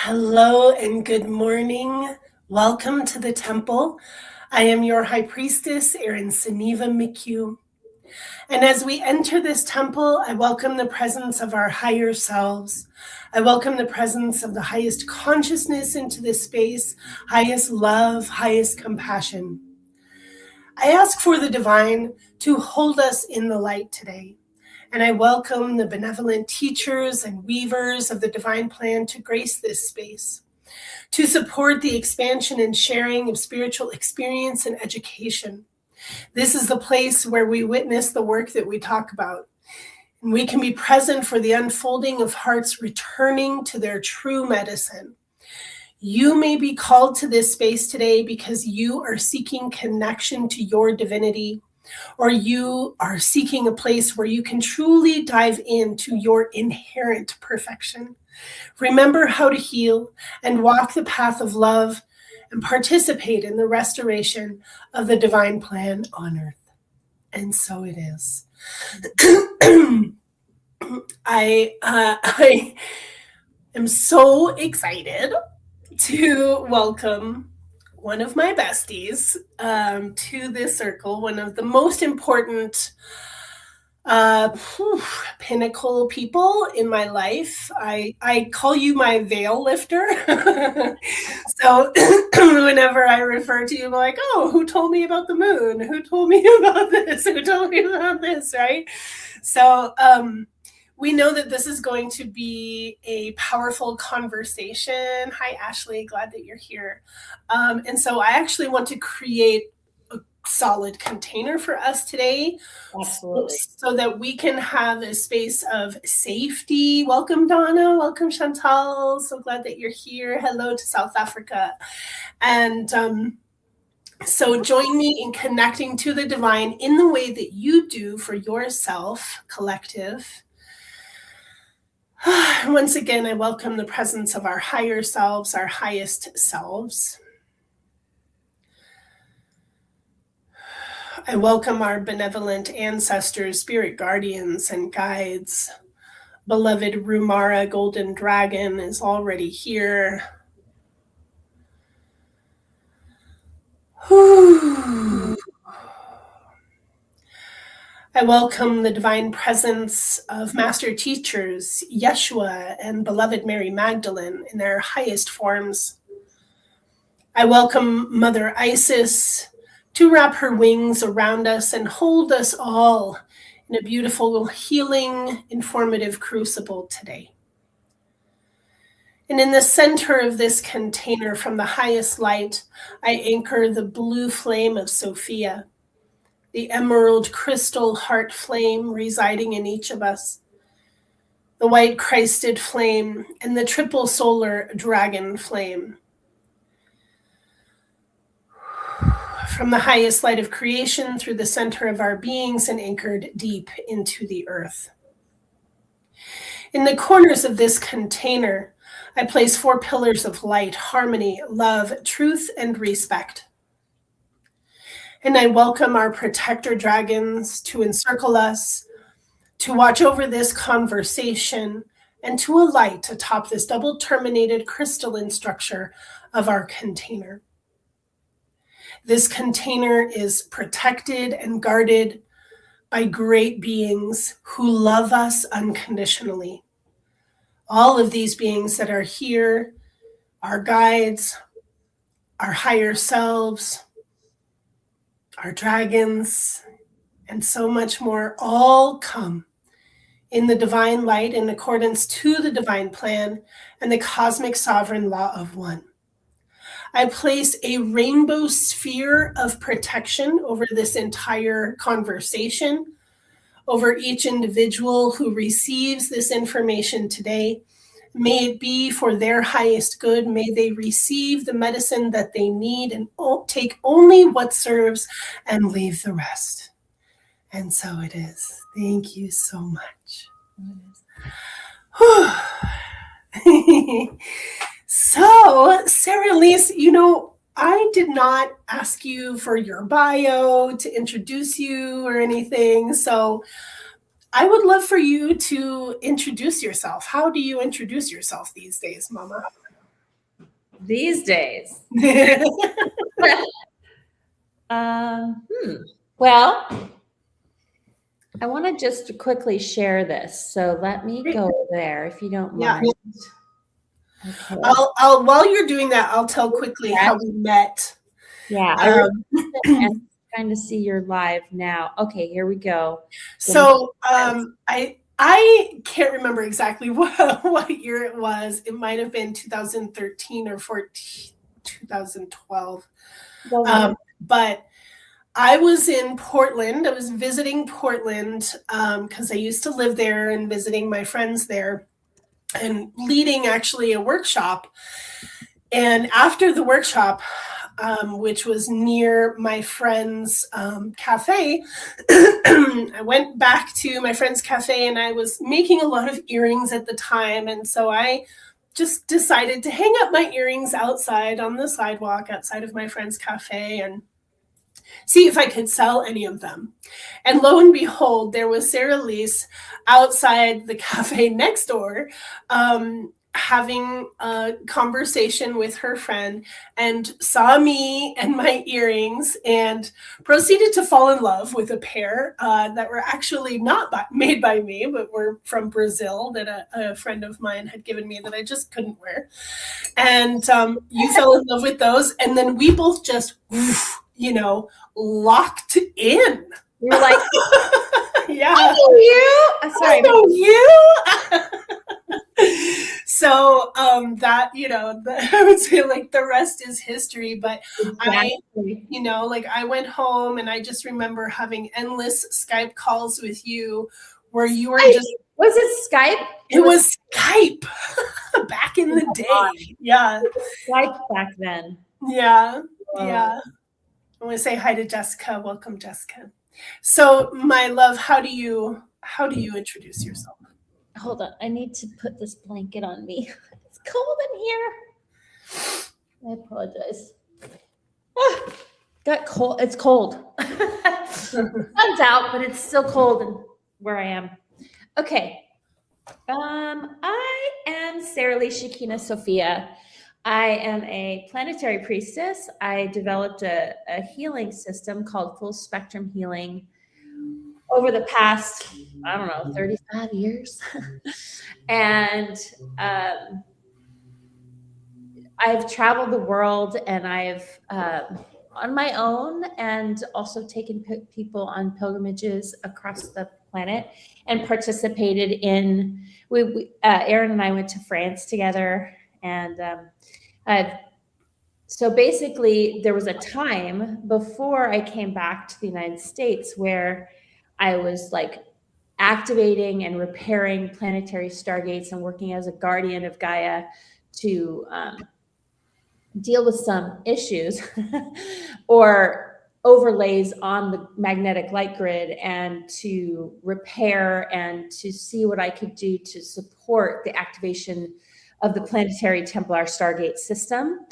Hello and good morning. Welcome to the temple. I am your high priestess, Erin Sunniva McHugh. And as we enter this temple, I welcome the presence of our higher selves. I welcome the presence of the highest consciousness into this space, highest love, highest compassion. I ask for the divine to hold us in the light today. And I welcome the benevolent teachers and weavers of the divine plan to grace this space, to support the expansion and sharing of spiritual experience and education. This is the place where we witness the work that we talk about. And we can be present for the unfolding of hearts returning to their true medicine. You may be called to this space today because you are seeking connection to your divinity, or you are seeking a place where you can truly dive into your inherent perfection. Remember how to heal and walk the path of love and participate in the restoration of the divine plan on earth. And so it is. I am so excited to welcome one of my besties to this circle, one of the most important pinnacle people in my life. I call you my veil lifter. So whenever I refer to you, I'm like, oh, who told me about the moon? Who told me about this? Who told me about this, right? So we know that this is going to be a powerful conversation. Hi, Ashley. Glad that you're here. And so I actually want to create a solid container for us today. Absolutely. So that we can have a space of safety. Welcome, Donna. Welcome, Chantal. So glad that you're here. Hello to South Africa. And so join me in connecting to the divine in the way that you do for yourself, collective. Once again, I welcome the presence of our higher selves, our highest selves. I welcome our benevolent ancestors, spirit guardians, and guides. Beloved Rumara Golden Dragon is already here. Whew. I welcome the divine presence of master teachers, Yeshua and beloved Mary Magdalene in their highest forms. I welcome Mother Isis to wrap her wings around us and hold us all in a beautiful, healing, informative crucible today. And in the center of this container from the highest light, I anchor the blue flame of Sophia, the emerald crystal heart flame residing in each of us, the white Christed flame, and the triple solar dragon flame. From the highest light of creation through the center of our beings and anchored deep into the earth. In the corners of this container, I place 4 pillars of light, harmony, love, truth, and respect. And I welcome our protector dragons to encircle us, to watch over this conversation, and to alight atop this double terminated crystalline structure of our container. This container is protected and guarded by great beings who love us unconditionally. All of these beings that are here, our guides, our higher selves, our dragons, and so much more, all come in the divine light in accordance to the divine plan and the cosmic sovereign law of one. I place a rainbow sphere of protection over this entire conversation, over each individual who receives this information today. May it be for their highest good. May they receive the medicine that they need and take only what serves and leave the rest. And so it is. Thank you so much. So, Saralise, I did not ask you for your bio to introduce you or anything. So I would love for you to introduce yourself. How do you introduce yourself these days, Mama? these days. Well, I want to just quickly share this. So let me go there if you don't mind. Okay. I'll while you're doing that, I'll tell quickly how we met. Yeah, I and kind of see you're live now. Okay, here we go. So I can't remember exactly what year it was. It might have been 2013 or 2012. But I was in Portland. I was visiting Portland because I used to live there and visiting my friends there and leading actually a workshop. And after the workshop, which was near my friend's cafe, I went back to my friend's cafe and I was making a lot of earrings at the time. And so I just decided to hang up my earrings outside on the sidewalk outside of my friend's cafe and see if I could sell any of them. And lo and behold, there was Saralise outside the cafe next door, having a conversation with her friend and saw me and my earrings and proceeded to fall in love with a pair that were actually not made by me, but were from Brazil that a friend of mine had given me that I just couldn't wear. And you fell in love with those. And then we both just, locked in. You were like, yeah. I know you. Sorry. I know you. So that, I would say like the rest is history, but exactly. I went home and I just remember having endless Skype calls with you where you were just. Was it Skype? It was Skype back in the day. Yeah. Skype back then. Yeah. Yeah. I want to say hi to Jessica. Welcome, Jessica. So my love, how do you introduce yourself? Hold on. I need to put this blanket on me. It's cold in here. I apologize. Got cold. It's cold. Sun's out, but it's still cold where I am. Okay. I am Saralise Shekinah Sophia. I am a planetary priestess. I developed a healing system called Full Spectrum Healing over the past, 35 years. And I've traveled the world and I've, on my own, and also taken people on pilgrimages across the planet and participated in, Erin and I went to France together. And so basically there was a time before I came back to the United States where I was like activating and repairing planetary stargates and working as a guardian of Gaia to deal with some issues or overlays on the magnetic light grid and to repair and to see what I could do to support the activation of the planetary Templar Stargate system.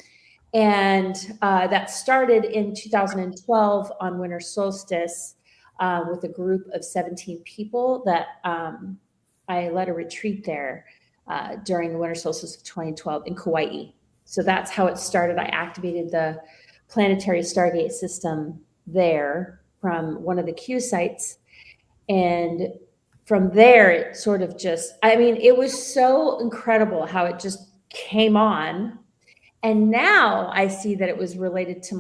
And that started in 2012 on winter solstice with a group of 17 people that I led a retreat there during the winter solstice of 2012 in Kauai. So that's how it started. I activated the planetary Stargate system there from one of the Q sites. And from there, it sort of just, it was so incredible how it just came on. And now I see that it was related to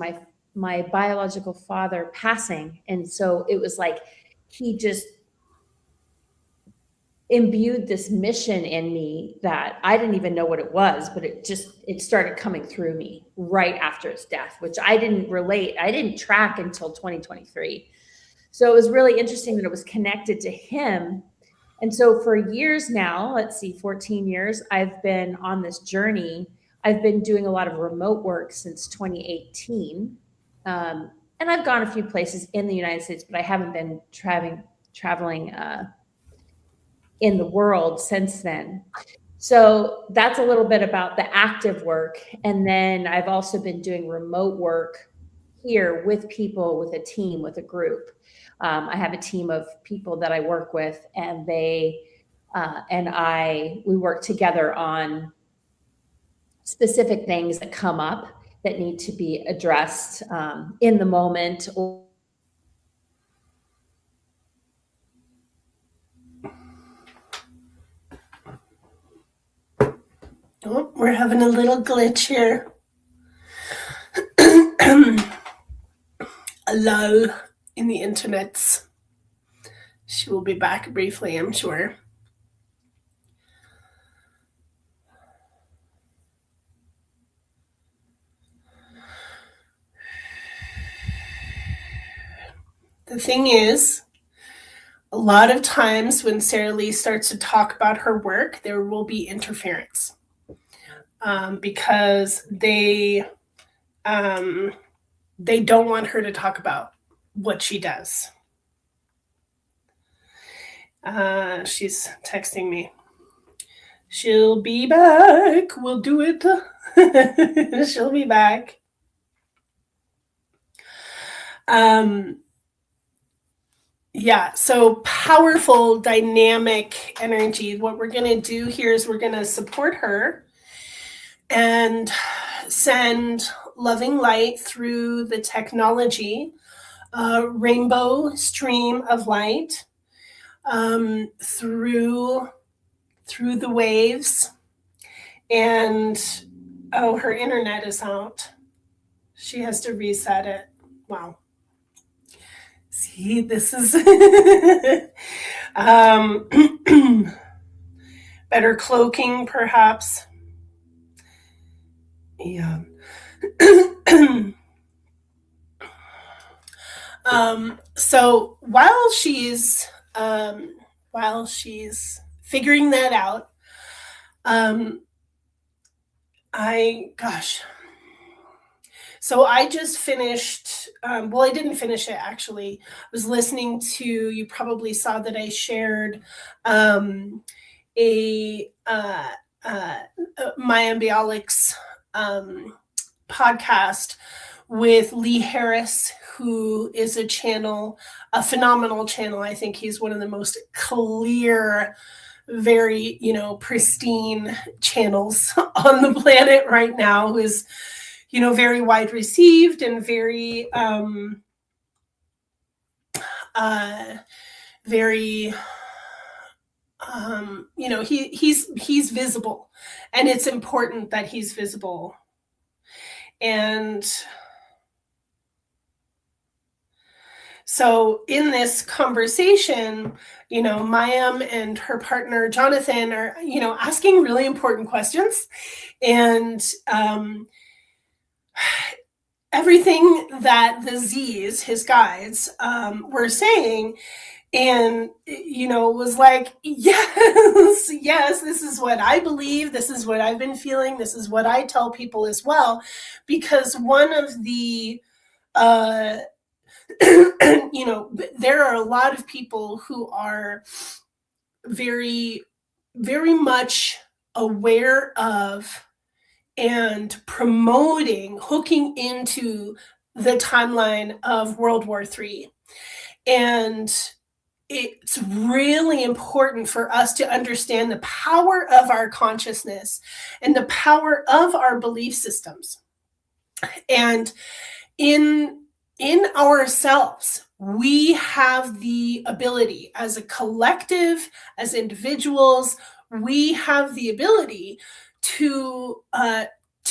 my biological father passing. And so it was like, he just imbued this mission in me that I didn't even know what it was, but it started coming through me right after his death, which I didn't track until 2023. So it was really interesting that it was connected to him. And so for years now, 14 years, I've been on this journey. I've been doing a lot of remote work since 2018. And I've gone a few places in the United States, but I haven't been traveling in the world since then. So that's a little bit about the active work. And then I've also been doing remote work here with people, with a team, with a group. I have a team of people that I work with, and we work together on specific things that come up that need to be addressed in the moment. Oh, we're having a little glitch here. A lull in the internets. She will be back briefly, I'm sure. The thing is, a lot of times when Saralise starts to talk about her work, there will be interference because they don't want her to talk about what she does. She's texting me. She'll be back. We'll do it. She'll be back. Yeah, so powerful, dynamic energy. What we're going to do here is we're going to support her and send loving light through the technology, rainbow stream of light, through the waves. And oh, her internet is out. She has to reset it. Wow. See, this is better cloaking, perhaps. Yeah. So while she's figuring that out, So I just finished, well, I didn't finish it actually. I was listening to, you probably saw that I shared a Maya Bialik's podcast with Lee Harris, who is a phenomenal channel. I think he's one of the most clear, very, pristine channels on the planet right now, who is, very wide received and very, he's visible, and it's important that he's visible. And so in this conversation, Mayam and her partner, Jonathan, are, asking really important questions. And everything that the Z's, his guides, were saying, and, was like, yes, this is what I believe. This is what I've been feeling. This is what I tell people as well. Because one of the, there are a lot of people who are very, very much aware of and promoting, hooking into the timeline of World War III. And it's really important for us to understand the power of our consciousness and the power of our belief systems. And in ourselves, we have the ability, as a collective, as individuals, we have the ability to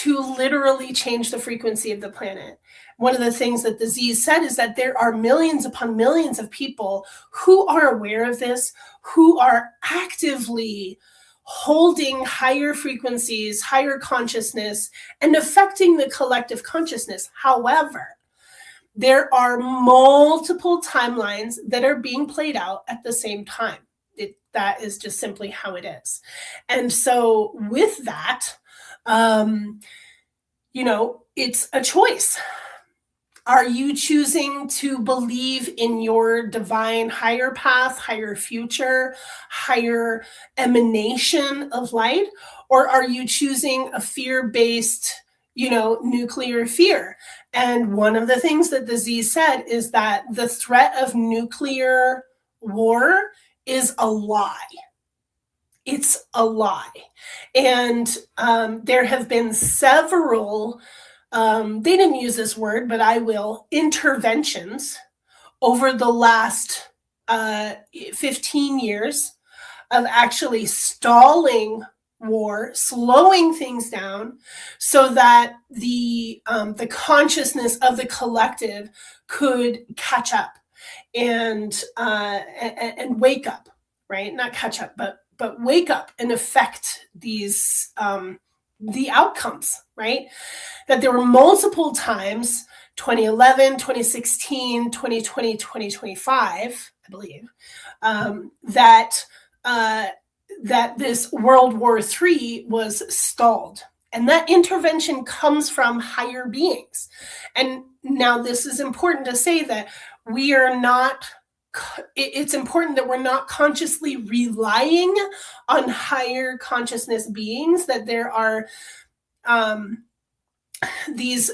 literally change the frequency of the planet. One of the things that the Z's said is that there are millions upon millions of people who are aware of this, who are actively holding higher frequencies, higher consciousness, and affecting the collective consciousness. However, there are multiple timelines that are being played out at the same time. That is just simply how it is. And so with that, it's a choice. Are you choosing to believe in your divine higher path, higher future, higher emanation of light? Or are you choosing a fear-based, nuclear fear? And one of the things that the Z said is that the threat of nuclear war is a lie. It's a lie. And there have been several, they didn't use this word, but I will, interventions over the last 15 years of actually stalling war, slowing things down so that the consciousness of the collective could catch up and wake up, right? Not catch up, but wake up and affect these the outcomes, right? That there were multiple times, 2011, 2016, 2020, 2025, I believe, that this World War III was stalled. And that intervention comes from higher beings. And now this is important to say that we are not, it's important that we're not consciously relying on higher consciousness beings, that there are these,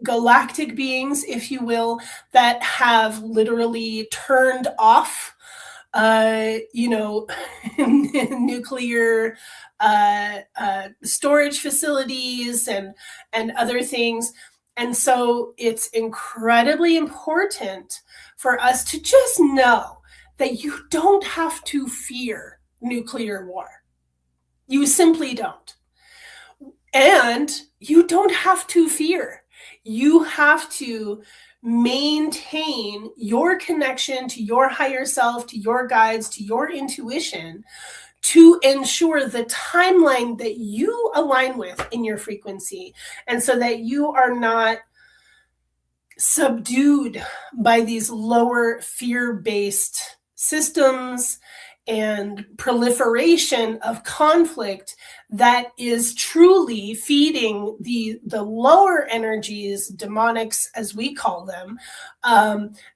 galactic beings, if you will, that have literally turned off nuclear storage facilities and other things. And so it's incredibly important for us to just know that you don't have to fear nuclear war. You simply don't. And you don't have to fear. You have to maintain your connection to your higher self, to your guides, to your intuition, to ensure the timeline that you align with in your frequency, and so that you are not subdued by these lower fear-based systems and proliferation of conflict that is truly feeding the lower energies, demonics as we call them,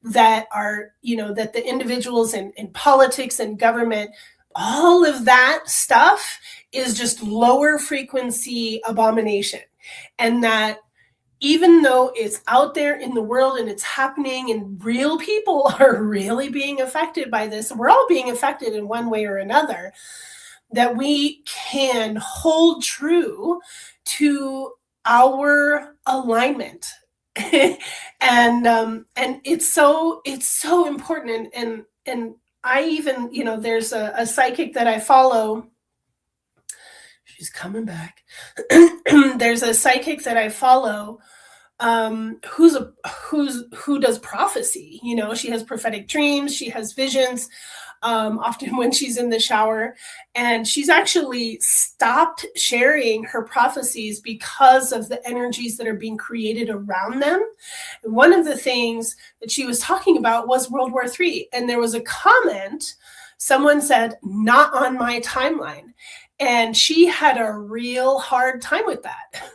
that are, that the individuals in politics and government, all of that stuff is just lower frequency abomination. And that even though it's out there in the world and it's happening and real people are really being affected by this, we're all being affected in one way or another, that we can hold true to our alignment. and it's so important. And I even, there's a psychic that I follow. She's coming back. There's a psychic that I follow who does prophecy. She has prophetic dreams, she has visions, often when she's in the shower, and she's actually stopped sharing her prophecies because of the energies that are being created around them. And one of the things that she was talking about was World War III, and there was a comment, someone said, "Not on my timeline." And she had a real hard time with that.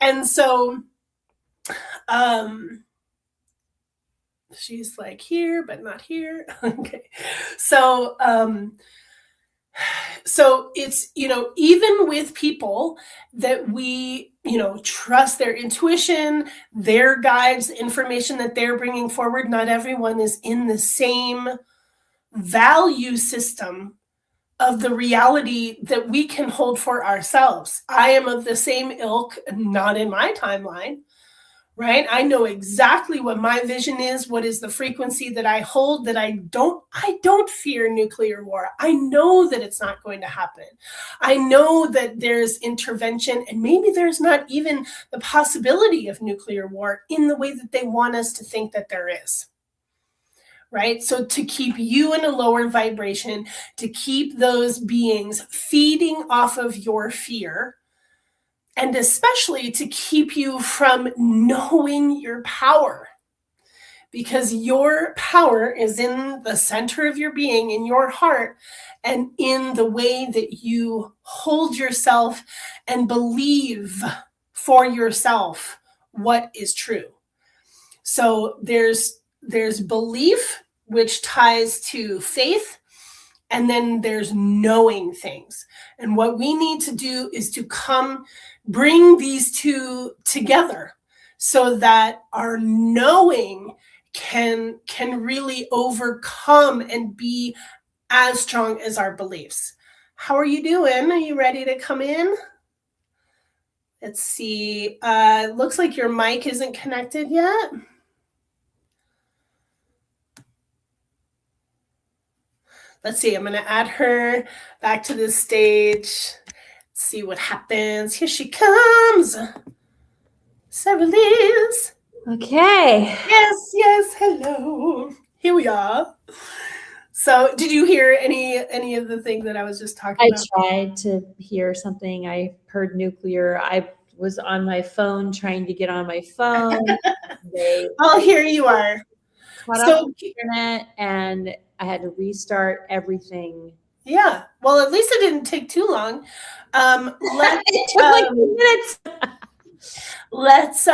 And so she's like here, but not here. Okay. So it's, even with people that we, trust their intuition, their guides, the information that they're bringing forward, not everyone is in the same value system of the reality that we can hold for ourselves. I am of the same ilk, not in my timeline, right? I know exactly what my vision is, what is the frequency that I hold, that I don't fear nuclear war. I know that it's not going to happen. I know that there's intervention, and maybe there's not even the possibility of nuclear war in the way that they want us to think that there is. Right? So to keep you in a lower vibration, to keep those beings feeding off of your fear, and especially to keep you from knowing your power, because your power is in the center of your being, in your heart, and in the way that you hold yourself and believe for yourself what is true. So there's belief, which ties to faith, and then there's knowing things. And what we need to do is to bring these two together so that our knowing can really overcome and be as strong as our beliefs. How are you doing? Are you ready to come in? Let's see. Looks like your mic isn't connected yet. Let's see. I'm going to add her back to the stage. Let's see what happens. Here she comes. Saralise. Okay. Yes, yes. Hello. Here we are. So, did you hear any of the thing that I was just talking about? I tried to hear something. I heard nuclear. I was on my phone trying to get on my phone. Oh, here you are. Cut off the internet, and I had to restart everything. Yeah. Well, at least it didn't take too long. It took like 2 minutes. Let's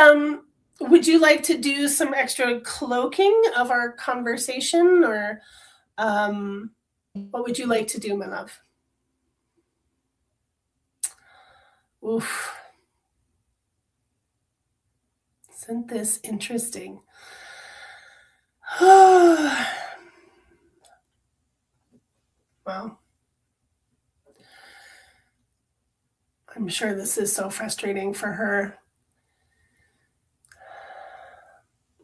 would you like to do some extra cloaking of our conversation, or what would you like to do, my love? Oof. Isn't this interesting? Well, I'm sure this is so frustrating for her.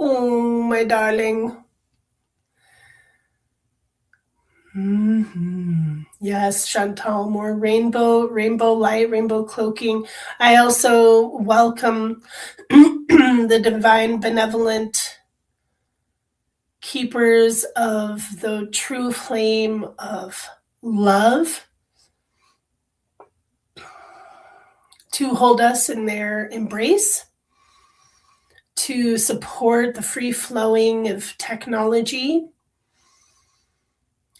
Oh, my darling. Mm-hmm. Yes, Chantal, more rainbow light, rainbow cloaking. I also welcome the divine benevolent keepers of the true flame of love to hold us in their embrace, to support the free flowing of technology,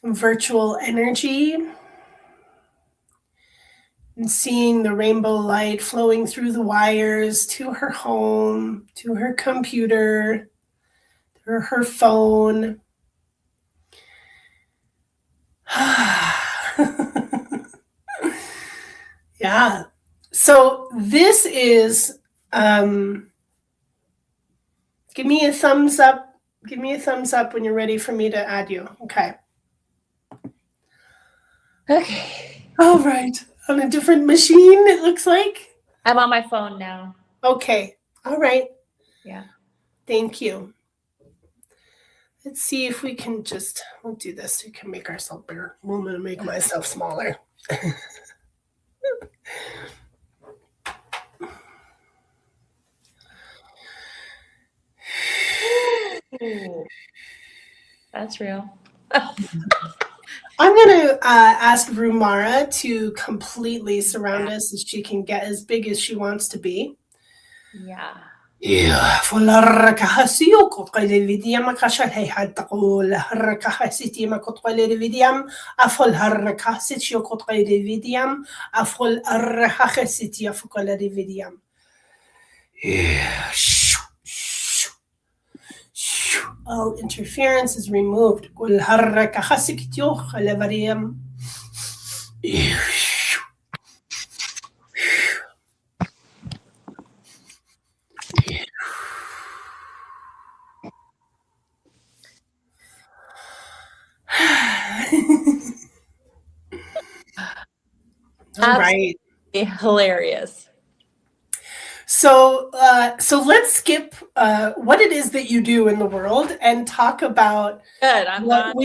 virtual energy, and seeing the rainbow light flowing through the wires to her home, to her computer, or her phone. Yeah. So this is, give me a thumbs up. Give me a thumbs up when you're ready for me to add you. Okay. Okay. All right. On a different machine, it looks like. I'm on my phone now. Okay. All right. Yeah. Thank you. Let's see if we can just, we'll do this. We can make ourselves bigger. I'm going to make myself smaller. Ooh, that's real. I'm going to ask Rumara to completely surround us as she can get as big as she wants to be. Yeah. Yeah, full kahasio kot kale vidiam kashalay had taqul rakahasiti makot kale vidiam afol harakasitio kot kale vidiam afol arhahasiti afukale vidiam. Yeah. All interference is removed. Kul harakahasitio kale vidiam. All right. Hilarious. So let's skip what it is that you do in the world and talk about what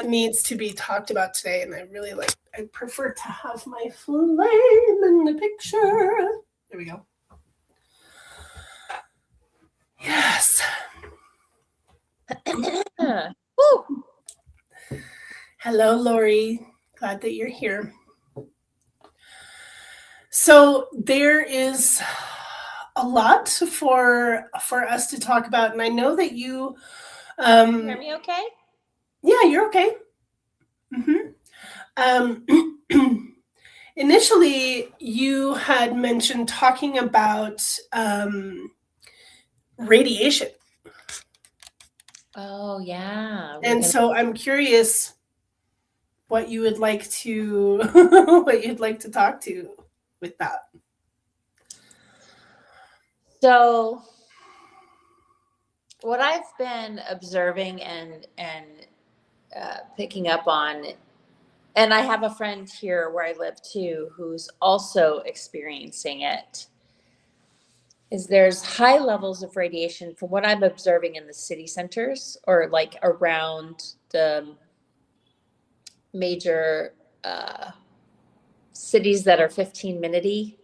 needs to be talked about today. And I prefer to have my flame in the picture. There we go. Yes. Hello, Lori. Glad that you're here. So there is a lot for us to talk about, and I know that you hear me okay? Yeah, you're okay. Initially, you had mentioned talking about radiation. Oh yeah. And so I'm curious what you would like to what you'd like to talk to with that. So what I've been observing and picking up on And I have a friend here where I live too, who's also experiencing it. Is there's high levels of radiation from what I'm observing in the city centers or like around the major cities that are 15-minute-y.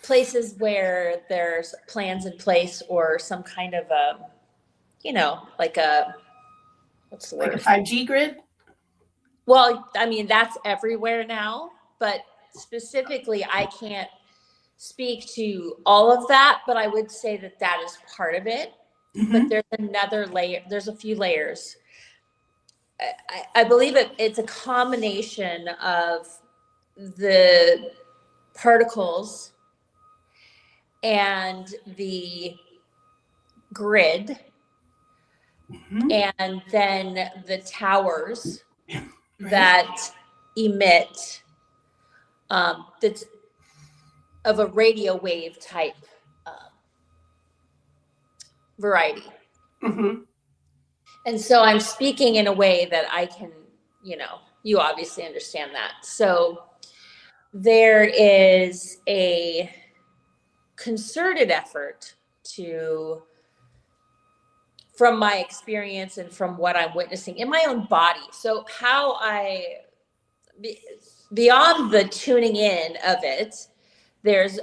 Places where there's plans in place or some kind of like a, what's the word? Like a 5G grid? Well, I mean, that's everywhere now, but specifically, I can't speak to all of that, but I would say that that is part of it. But there's another layer, there's a few layers. I believe it's a combination of the particles and the grid, and then the towers that emit that's of a radio wave type variety. And so I'm speaking in a way that I can, you obviously understand that. So there is a concerted effort to, from my experience and from what I'm witnessing in my own body. So how beyond the tuning in of it, there's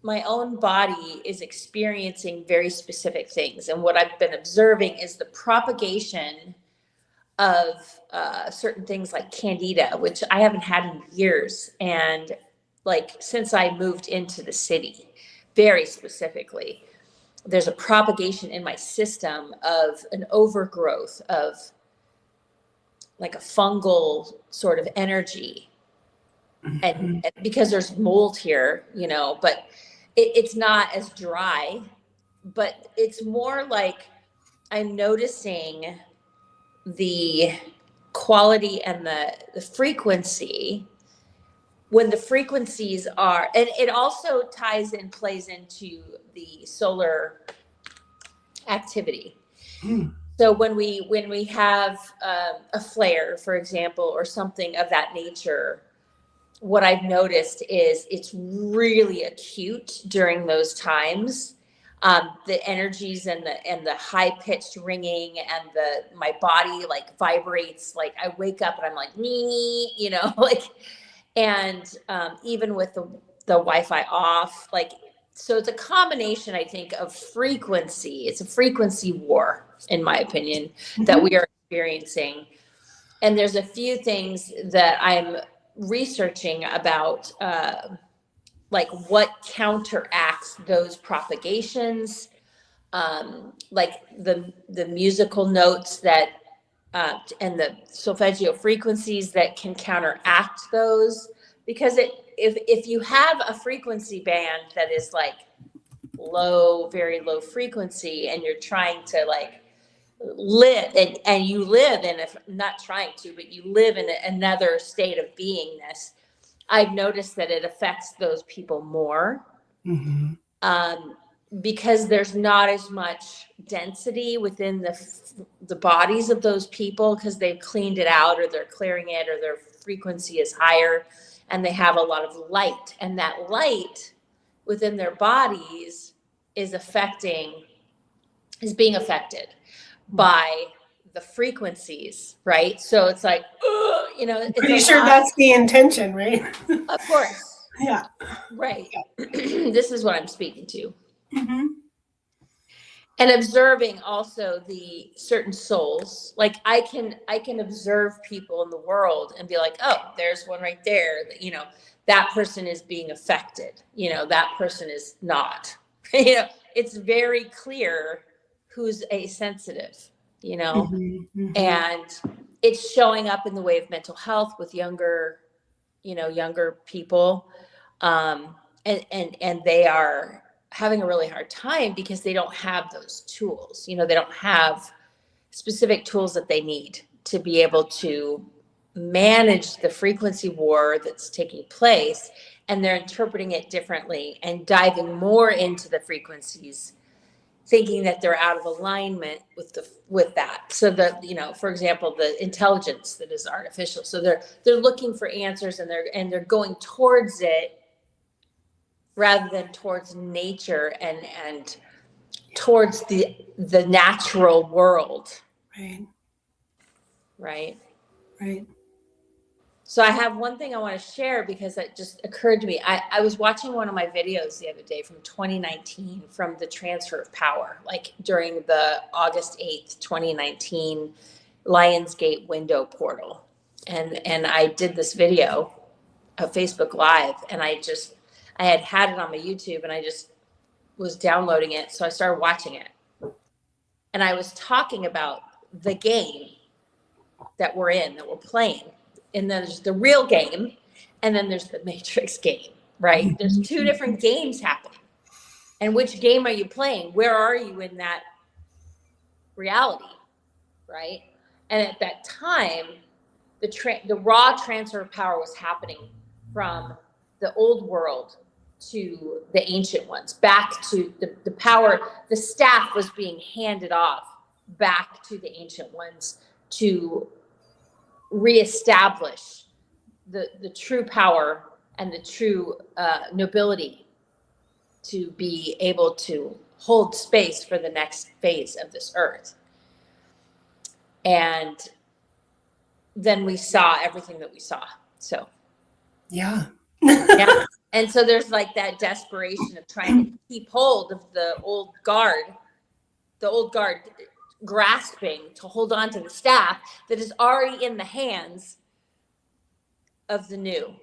my own body is experiencing very specific things. And what I've been observing is the propagation of certain things like candida, which I haven't had in years. And like, since I moved into the city, very specifically, there's a propagation in my system of an overgrowth of like a fungal sort of energy. And because there's mold here, but it's not as dry, but it's more like I'm noticing the quality and the frequency when the frequencies are, and it also plays into the solar activity. So when we have a flare, for example, or something of that nature, what I've noticed is it's really acute during those times. The energies and the high pitched ringing and my body like vibrates. Like I wake up and I'm like, me, like, and even with the Wi-Fi off, like, so it's a combination, I think, of frequency. It's a frequency war, in my opinion, that we are experiencing. And there's a few things that I'm researching about, like what counteracts those propagations, like the musical notes that and the solfeggio frequencies that can counteract those. Because if you have a frequency band that is like low, very low frequency, and you're trying to like live and you live in, if not trying to, but you live in another state of beingness, I've noticed that it affects those people more. Because there's not as much density within the bodies of those people, because they've cleaned it out or they're clearing it, or their frequency is higher and they have a lot of light, and that light within their bodies is being affected by the frequencies, right? So it's like, it's pretty sure that's the intention, right? Of course. Yeah. Right. This is what I'm speaking to. And observing also the certain souls. Like I can observe people in the world and be like, oh, there's one right there that, that person is being affected, that person is not. It's very clear who's a sensitive, and it's showing up in the way of mental health with younger people. And they are having a really hard time because they don't have those tools. They don't have specific tools that they need to be able to manage the frequency war that's taking place, and they're interpreting it differently and diving more into the frequencies thinking that they're out of alignment with that. So that, you know, for example, the intelligence that is artificial. So they're looking for answers, and they're going towards it rather than towards nature and towards the natural world. Right. Right. Right. So I have one thing I want to share, because that just occurred to me. I was watching one of my videos the other day from 2019 from the transfer of power, like during the August 8th, 2019 Lionsgate window portal. And I did this video, a Facebook Live, and I had it on my YouTube, and I just was downloading it. So I started watching it. And I was talking about the game that we're in, that we're playing. And then there's the real game, and then there's the Matrix game, right? There's two different games happening. And which game are you playing? Where are you in that reality, right? And at that time, the raw transfer of power was happening from the old world to the ancient ones, back to the power. The staff was being handed off back to the ancient ones to reestablish the true power and the true nobility to be able to hold space for the next phase of this earth. And then we saw everything that we saw. So yeah. Yeah. And so there's like that desperation of trying to keep hold of the old guard grasping to hold on to the staff that is already in the hands of the new,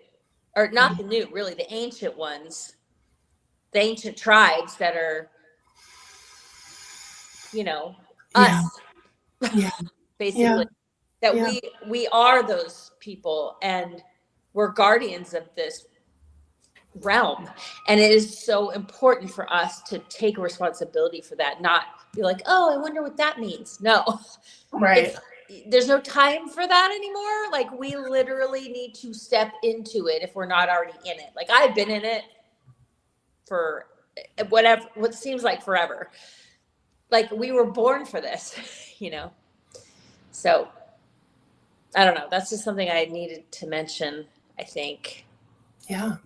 or not the new, really, the ancient ones, the ancient tribes that are, you know, us, Yeah. basically, that we are those people, and we're guardians of this realm. And it is so important for us to take responsibility for that, not be like, oh, I wonder what that means. No, Right. There's no time for that anymore. Like, we literally need to step into it if we're not already in it. Like, I've been in it for what seems like forever. Like, we were born for this, you know? So I don't know. That's just something I needed to mention, I think. Yeah.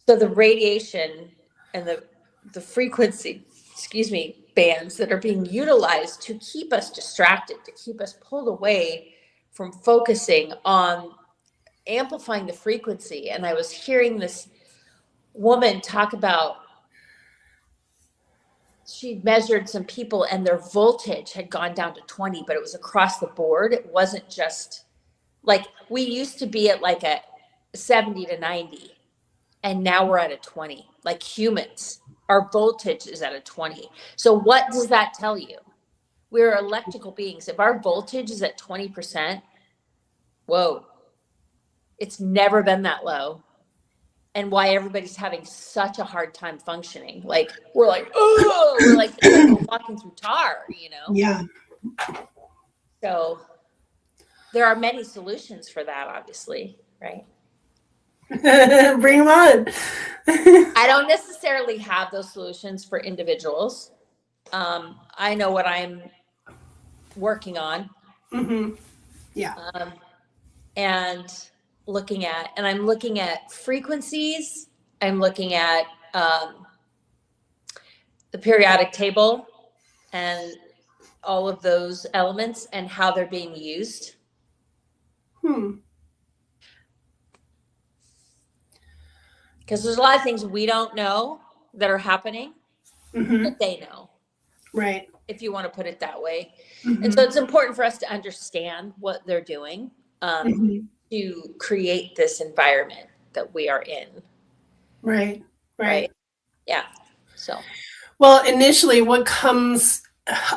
So the radiation and the frequency, bands that are being utilized to keep us distracted, to keep us pulled away from focusing on amplifying the frequency. And I was hearing this woman talk about, she measured some people and their voltage had gone down to 20, but it was across the board. It wasn't just like, we used to be at like a 70 to 90. And now we're at a 20, like humans, our voltage is at a 20. So what does that tell you? We're electrical beings. If our voltage is at 20%, whoa, it's never been that low. And why everybody's having such a hard time functioning. Like, we're like, oh, we're like walking through tar, you know? Yeah. So there are many solutions for that, obviously, right? Bring them on. I don't necessarily have those solutions for individuals. I know what I'm working on. Mm-hmm. Yeah. And I'm looking at frequencies. I'm looking at the periodic table and all of those elements and how they're being used. Because there's a lot of things we don't know that are happening that they know. Right. If you want to put it that way. And so it's important for us to understand what they're doing to create this environment that we are in. Right. Yeah. So. Well, initially what comes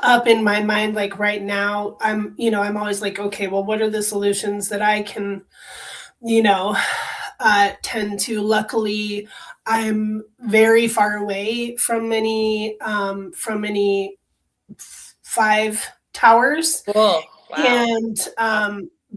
up in my mind, like right now, I'm always like, okay, well, what are the solutions that I can, tend to? Luckily, I'm very far away from any 5 towers. Cool. Wow. And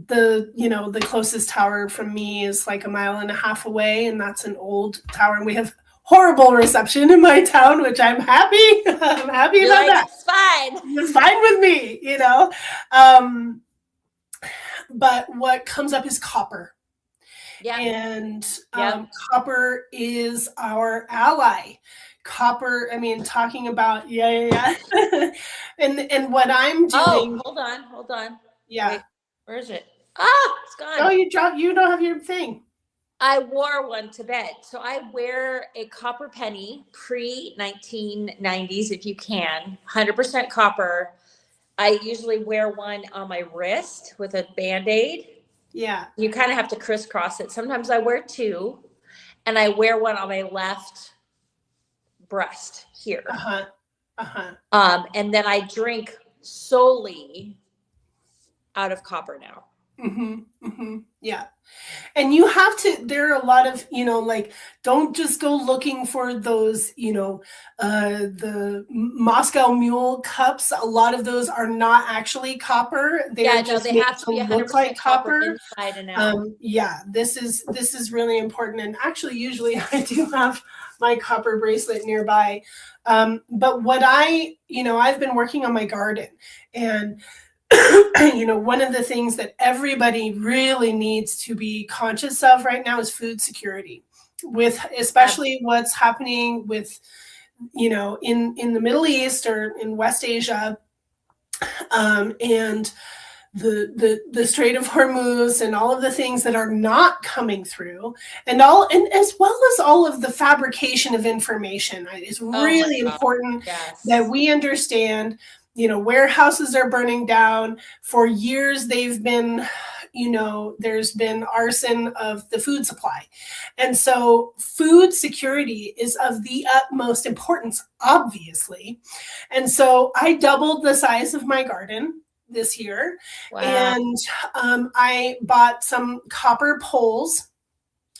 the closest tower from me is like 1.5 miles away, and that's an old tower. And we have horrible reception in my town, which I'm happy. I'm happy You're about like, that. it's fine. It's fine with me, but what comes up is copper. Yeah. And copper is our ally. Copper, I mean, talking about, yeah. and what I'm doing. Oh, hold on. Yeah. Wait, where is it? It's gone. Oh, you don't have your thing. I wore one to bed. So I wear a copper penny pre-1990s, if you can, 100% copper. I usually wear one on my wrist with a Band-Aid. Yeah. You kind of have to crisscross it. Sometimes I wear two, and I wear one on my left breast here. And then I drink solely out of copper now. Yeah. And you have to, there are a lot of, like, don't just go looking for those, the Moscow Mule cups. A lot of those are not actually copper. They have to be 100% like copper inside and out. This is really important. And actually, usually I do have my copper bracelet nearby. But what I've been working on my garden, and one of the things that everybody really needs to be conscious of right now is food security, with especially what's happening with, in the Middle East or in West Asia, and the Strait of Hormuz and all of the things that are not coming through, and as well as all of the fabrication of information. It's really important that we understand. Warehouses are burning down. For years, they've been, there's been arson of the food supply. And so food security is of the utmost importance, obviously. And so I doubled the size of my garden this year. Wow. And I bought some copper poles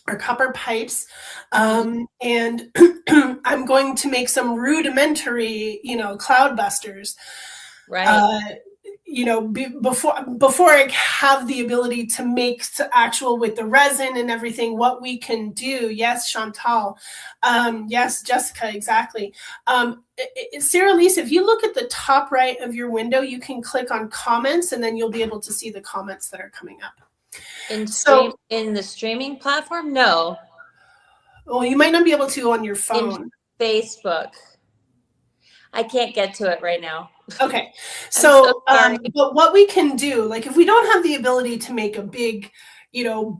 or copper pipes, and I'm going to make some rudimentary, cloud busters. Right. Before I have the ability to make actual with the resin and everything, what we can do. Yes, Chantal. Yes, Jessica, exactly. Saralise, if you look at the top right of your window, you can click on comments, and then you'll be able to see the comments that are coming up. In the streaming platform? No. Well, you might not be able to on your phone. In Facebook. I can't get to it right now. Okay. So but what we can do, like if we don't have the ability to make a big,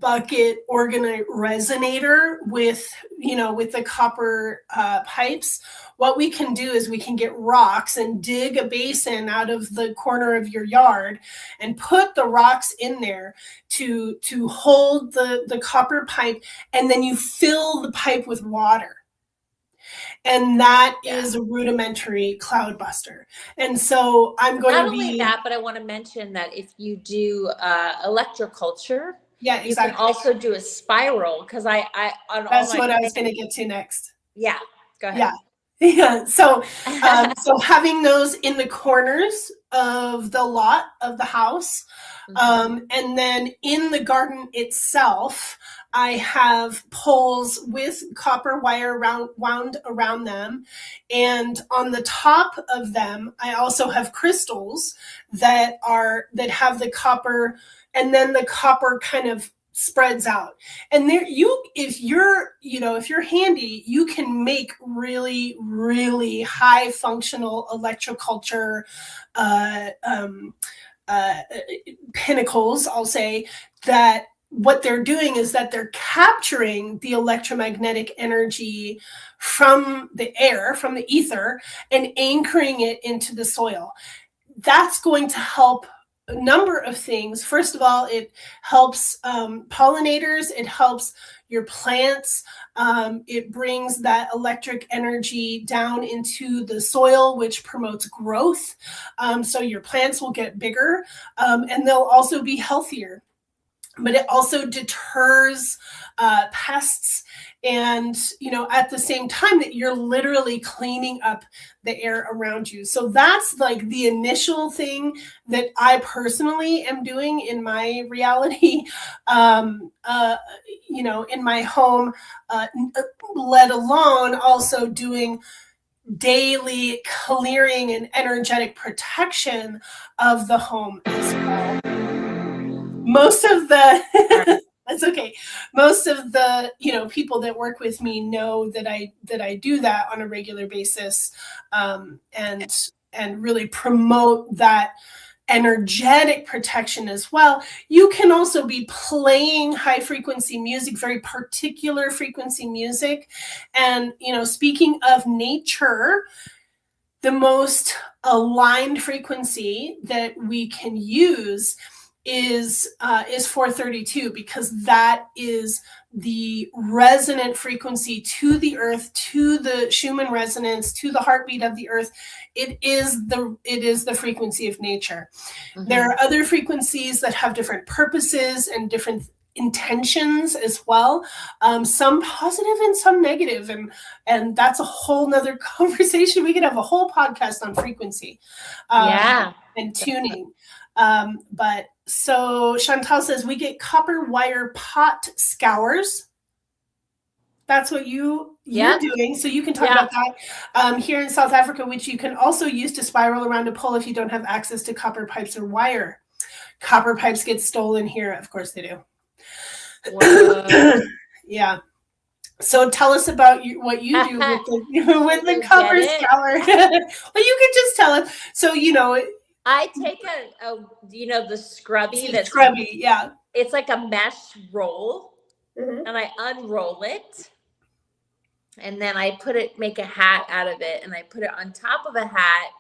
bucket resonator with the copper pipes, what we can do is we can get rocks and dig a basin out of the corner of your yard and put the rocks in there to hold the copper pipe, and then you fill the pipe with water. And that is a rudimentary cloud buster. And so I'm going to be... Not only that, but I want to mention that if you do electroculture, exactly. You can also do a spiral, because that's what I was going to get to next. Yeah, go ahead. Yeah. So having those in the corners of the lot of the house, and then in the garden itself, I have poles with copper wire wound around them. And on the top of them, I also have crystals that have the copper, and then the copper kind of spreads out. And there if you're handy, you can make really, really high functional electroculture pinnacles, I'll say, that what they're doing is that they're capturing the electromagnetic energy from the air, from the ether, and anchoring it into the soil. That's going to help a number of things. First of all, it helps pollinators. It helps your plants. It brings that electric energy down into the soil, which promotes growth. So your plants will get bigger, and they'll also be healthier. but it also deters pests. And, at the same time that you're literally cleaning up the air around you. So that's like the initial thing that I personally am doing in my reality, in my home, let alone also doing daily clearing and energetic protection of the home as well. Most of the that's okay. Most of the people that work with me know that I do that on a regular basis, and really promote that energetic protection as well. You can also be playing high frequency music, very particular frequency music. And speaking of nature, the most aligned frequency that we can use is 432, because that is the resonant frequency to the earth, to the Schumann resonance, to the heartbeat of the earth. It is the frequency of nature. Mm-hmm. There are other frequencies that have different purposes and different intentions as well, some positive and some negative, and that's a whole nother conversation. We could have a whole podcast on frequency, and tuning. But so Chantal says we get copper wire pot scours. That's what you're doing. So you can talk about that here in South Africa, which you can also use to spiral around a pole if you don't have access to copper pipes or wire. Copper pipes get stolen here. Of course they do. Yeah. So tell us about what you do with the copper scour. Well, you can just tell us. So I take the scrubby. That's scrubby. Yeah. It's like a mesh roll, and I unroll it, and then I make a hat out of it, and I put it on top of a hat.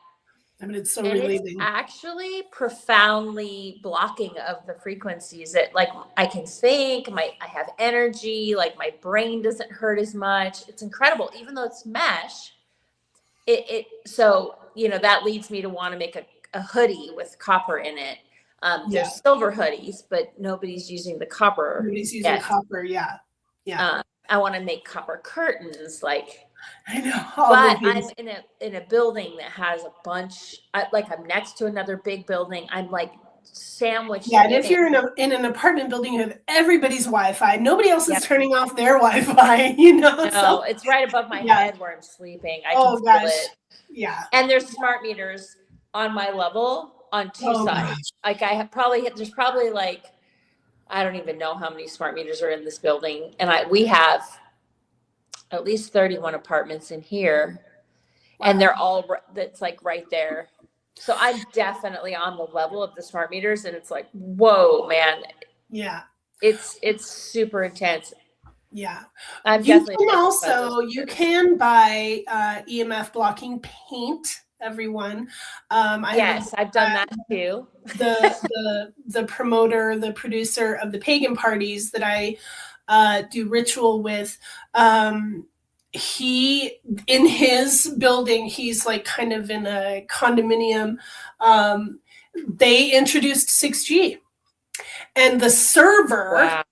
I mean, it's so relieving. It's actually profoundly blocking of the frequencies that, like, I can think, I have energy, like my brain doesn't hurt as much. It's incredible. Even though it's mesh, so that leads me to want to make a hoodie with copper in it. There's silver hoodies, but nobody's using the copper. Nobody's using copper. Yeah. I want to make copper curtains, like. I know. But I'm in a building that has a bunch. I'm next to another big building. I'm like sandwiched. Yeah, and if you're in an apartment building, you have everybody's Wi-Fi. Nobody else is turning off their Wi-Fi. No, so it's right above my head where I'm sleeping. I can feel it. Yeah. And there's smart meters on my level on two sides. Gosh. Like there's probably like, I don't even know how many smart meters are in this building, and we have at least 31 apartments in here. Wow. And they're all, that's like right there. So I'm definitely on the level of the smart meters, and it's like, whoa, man. Yeah. It's super intense. Yeah. I'm you can buy EMF blocking paint, everyone. I've done that too. the promoter, the producer of the pagan parties that I do ritual with, he, in his building, he's like kind of in a condominium, they introduced 6G, and the server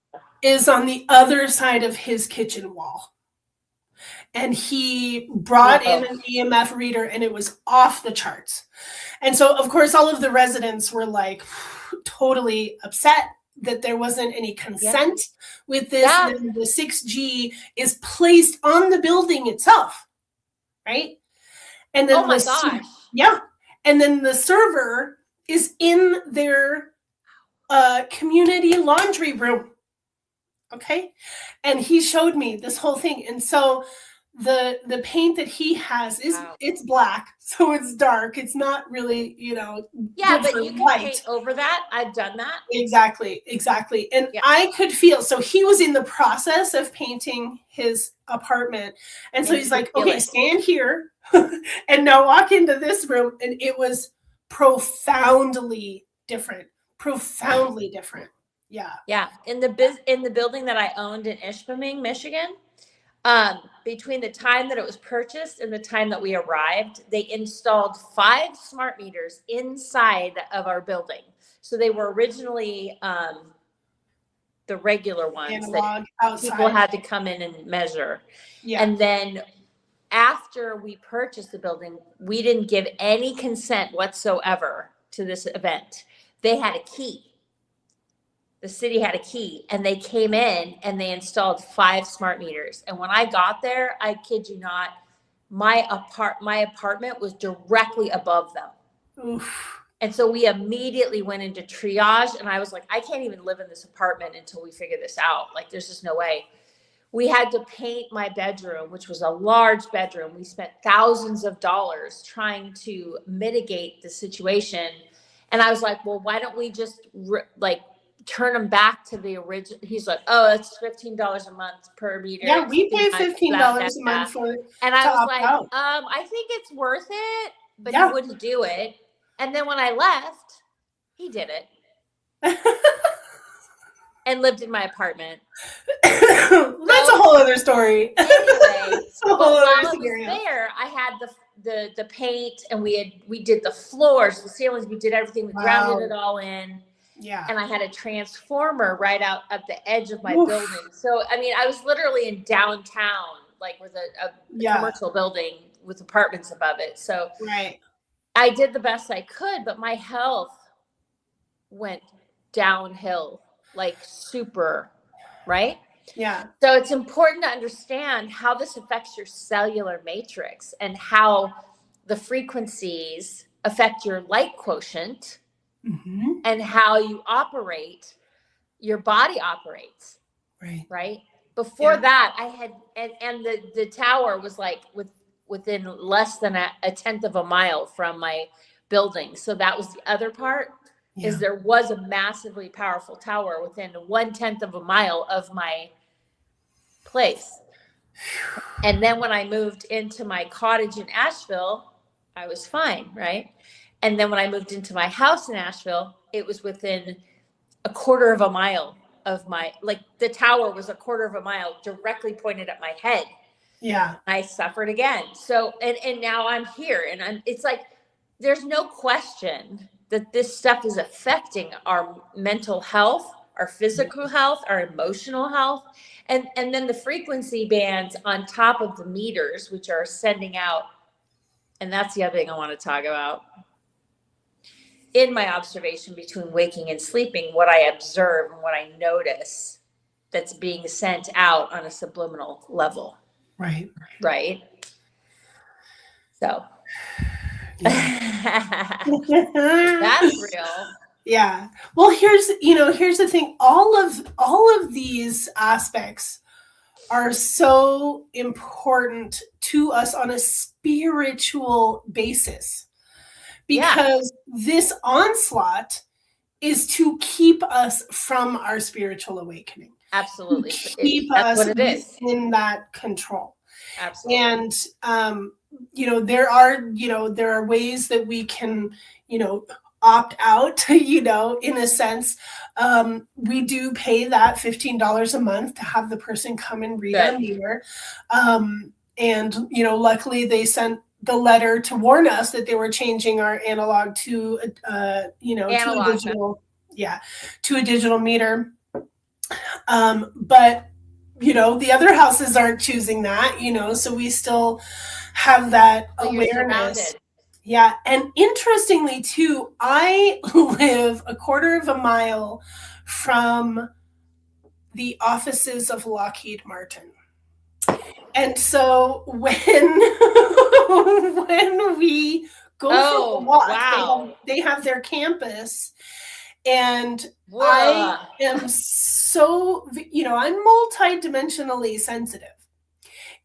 is on the other side of his kitchen wall, and he brought in an EMF reader, and it was off the charts. And so of course all of the residents were like totally upset that there wasn't any consent with this. Yeah. And the 6G is placed on the building itself, right? And then and then the server is in their community laundry room. Okay. And he showed me this whole thing. And so the paint that he has it's black, so it's dark. It's not really, but you can paint over that. I've done that. Exactly. And I could feel, so he was in the process of painting his apartment. And so he's like, okay, stand here and now walk into this room. And it was profoundly different. Yeah. In the building that I owned in Ishpeming, Michigan, between the time that it was purchased and the time that we arrived, they installed 5 smart meters inside of our building. So they were originally the regular ones Analog that outside. people had to come in and measure. Yeah. And then after we purchased the building, we didn't give any consent whatsoever to this event. They had a key. The city had a key, and they came in and they installed 5 smart meters. And when I got there, I kid you not, my apartment was directly above them. Oof. And so we immediately went into triage, and I was like, I can't even live in this apartment until we figure this out. Like, there's just no way. We had to paint my bedroom, which was a large bedroom. We spent thousands of dollars trying to mitigate the situation. And I was like, well, why don't we just turn them back to the original? He's like, oh, it's $15 a month per meter. Yeah, we pay $15 a month for it. And I was like, out. I think it's worth it, but Yeah. he wouldn't do it. And then when I left, he did it. And lived in my apartment. That's a whole other story. Anyway, While I was there, I had the paint, and we did the floors, the ceilings, we did everything. We grounded it all in. Yeah. And I had a transformer right out at the edge of my building. So, I mean, I was literally in downtown, like with a commercial building with apartments above it. So I did the best I could, but my health went downhill, like super, right? Yeah. So it's important to understand how this affects your cellular matrix and how the frequencies affect your light quotient. Mm-hmm. And how you operate, your body operates. Right. Before that, I had, and the tower was like within less than a tenth of a mile from my building. So that was the other part, is there was a massively powerful tower within 1/10 of a mile of my place. And then when I moved into my cottage in Asheville, I was fine. Right. And then when I moved into my house in Asheville, it was within a quarter of a mile of the tower was a quarter of a mile directly pointed at my head. Yeah. I suffered again. So, and now I'm here, and it's like, there's no question that this stuff is affecting our mental health, our physical health, our emotional health. And then the frequency bands on top of the meters, which are sending out. And that's the other thing I want to talk about. In my observation between waking and sleeping, what I observe and what I notice that's being sent out on a subliminal level. Right. So Yeah. that's real. Yeah. Well, here's the thing. All of these aspects are so important to us on a spiritual basis. Because this onslaught is to keep us from our spiritual awakening. Absolutely. To keep us in that control. Absolutely. And, there are ways that we can, opt out, in a sense. We do pay that $15 a month to have the person come and read our meter. And, luckily they sent the letter to warn us that they were changing our analog to to a digital meter. But the other houses aren't choosing that, so we still have that awareness. Yeah. And interestingly too, I live a quarter of a mile from the offices of Lockheed Martin. And so when we go for a walk, they have their campus, and I am so, I'm multidimensionally sensitive.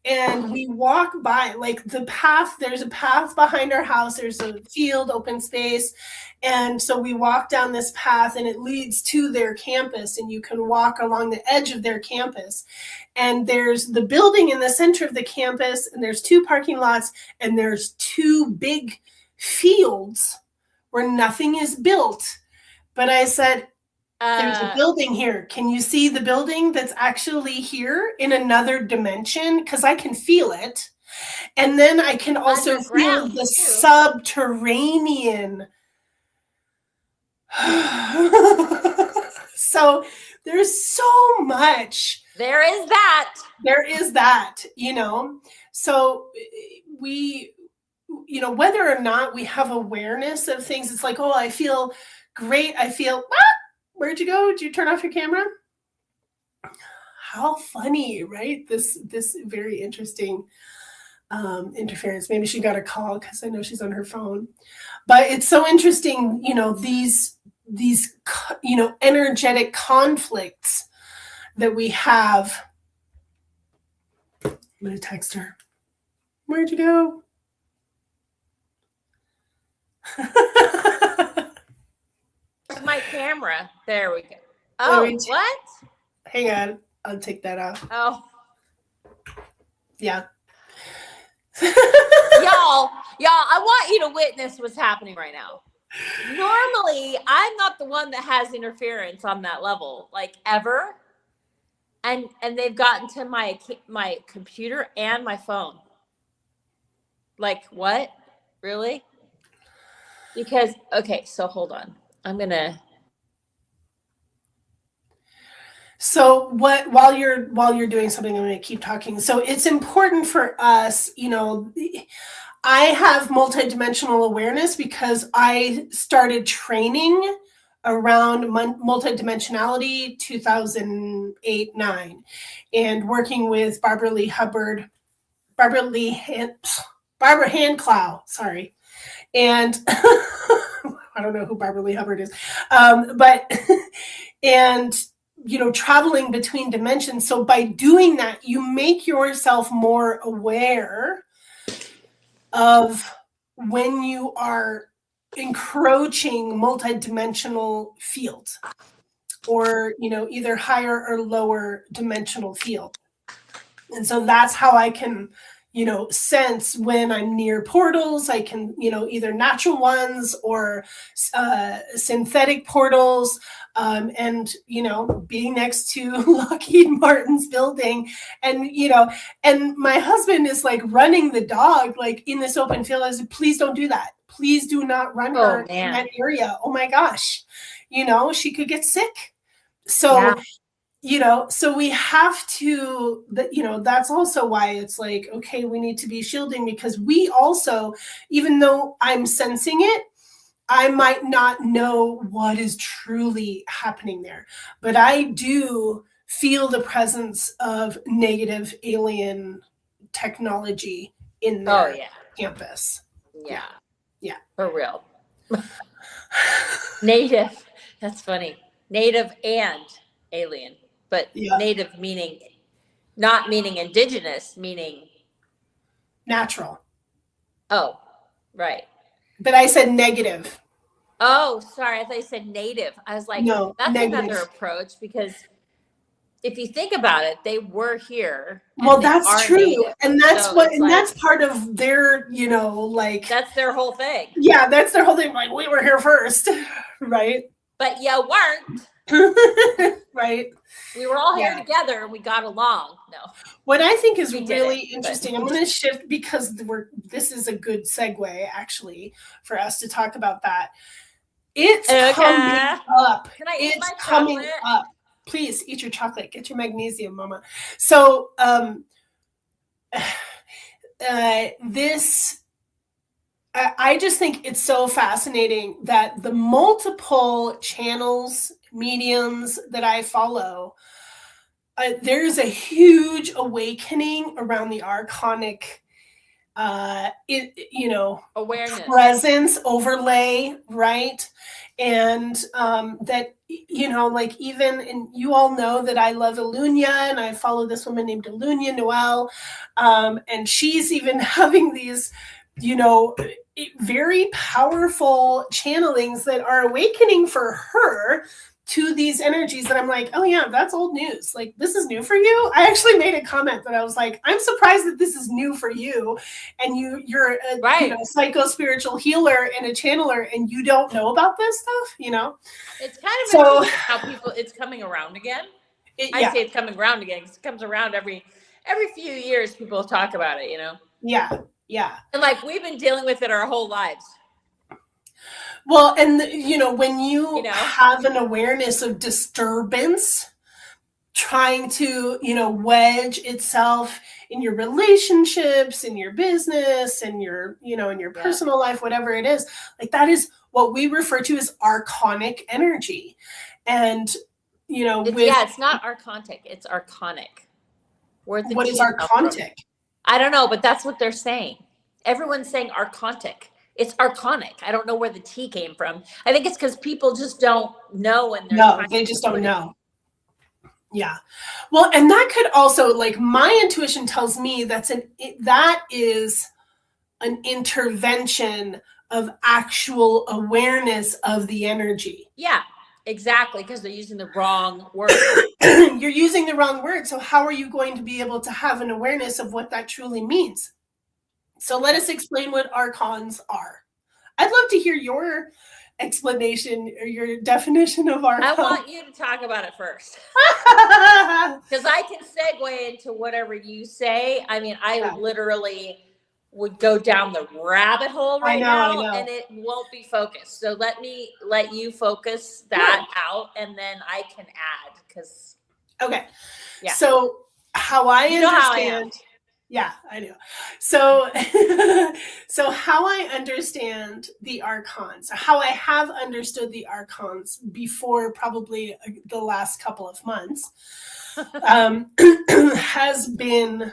And we walk by, like the path, there's a path behind our house, there's a field, open space. And so we walk down this path and it leads to their campus, and you can walk along the edge of their campus. And there's the building in the center of the campus, and there's 2 parking lots, and there's 2 big fields where nothing is built. But I said, there's a building here. Can you see the building that's actually here in another dimension? Because I can feel it. And then I can also feel the subterranean. So There's so much. There is that. There is that, you know. So we, you know, whether or not we have awareness of things, it's like, oh, I feel great. I feel, where'd you go? Did you turn off your camera? How funny, right? This very interesting interference. Maybe she got a call because I know she's on her phone. But it's so interesting, you know, these you know, energetic conflicts that we have. I'm gonna text her. Where'd you go? My camera. There we go. Oh, what? Hang on. I'll take that off. Oh. Yeah. y'all, I want you to witness what's happening right now. Normally, I'm not the one that has interference on that level, like ever. And they've gotten to my computer and my phone. Like, what? Really? Because, okay, so hold on. I'm going to. So while you're doing something, I'm going to keep talking. So it's important for us, you know, I have multidimensional awareness because I started training around multidimensionality 2008-9 and working with Barbara Handclough, sorry. And I don't know who Barbara Lee Hubbard is. But and you know, traveling between dimensions. So by doing that, you make yourself more aware of when you are encroaching multidimensional field, or, you know, either higher or lower dimensional field. And so that's how I can, you know, sense when I'm near portals. I can, you know, either natural ones or synthetic portals. And, you know, being next to Lockheed Martin's building, and, you know, and my husband is like running the dog, like in this open field. I said, please don't do that. Please do not run her in that area. Oh my gosh. You know, she could get sick. So, you know, so we have to, you know, that's also why it's like, okay, we need to be shielding, because we also, even though I'm sensing it, I might not know what is truly happening there, but I do feel the presence of negative alien technology in their campus. Yeah. Yeah. For real. Native. That's funny. Native and alien, but native meaning, not meaning indigenous, meaning natural. Oh, right. But I said negative. Oh, sorry. I thought you said native. I was like, no, that's negative. Another approach, because if you think about it, they were here. Well, that's true. Native. And that's so what, and like, that's part of their, you know, like. That's their whole thing. Yeah, that's their whole thing. Like, we were here first, right? But you weren't. Right. We were all here together and we got along. No. What I think is really interesting, I'm going to shift, because this is a good segue actually for us to talk about that. It's coming up. Can I eat my coming chocolate? Up. Please eat your chocolate. Get your magnesium, mama. So I just think it's so fascinating that the multiple channels, mediums that I follow, there's a huge awakening around the archonic, awareness, presence, overlay, right? And that, you know, like even, and you all know that I love Ilunia, and I follow this woman named Ilunia Noel, and she's even having these, you know, very powerful channelings that are awakening for her to these energies that I'm like, oh yeah, that's old news. Like, this is new for you. I actually made a comment that I was like, I'm surprised that this is new for you, and you're a you know, psycho-spiritual healer and a channeler, and you don't know about this stuff, you know? It's kind of interesting how people, it's coming around again. I say it's coming around again, because it comes around every few years. People talk about it, you know? Yeah. Yeah. And like, we've been dealing with it our whole lives. Well, and you know, when you have an awareness of disturbance, trying to, wedge itself in your relationships, in your business, in your, in your personal life, whatever it is. Like that is what we refer to as archonic energy. And, it's not archontic, it's archonic. What is archontic? I don't know, but that's what they're saying. Everyone's saying archontic. It's archonic. I don't know where the T came from. I think it's because people just don't know, and they just don't know. Yeah. Well, and that could also, like, my intuition tells me that is an intervention of actual awareness of the energy. Yeah, exactly, because they're using the wrong word. You're using the wrong word. So how are you going to be able to have an awareness of what that truly means? So let us explain what archons are. I'd love to hear your explanation or your definition of archon. I want you to talk about it first. Because I can segue into whatever you say. I mean, I literally would go down the rabbit hole right now, and it won't be focused. So let you focus that out, and then I can add. Because so how I understand. How I am. Yeah, I do. So, so how I understand the archons, how I have understood the archons before probably the last couple of months, has been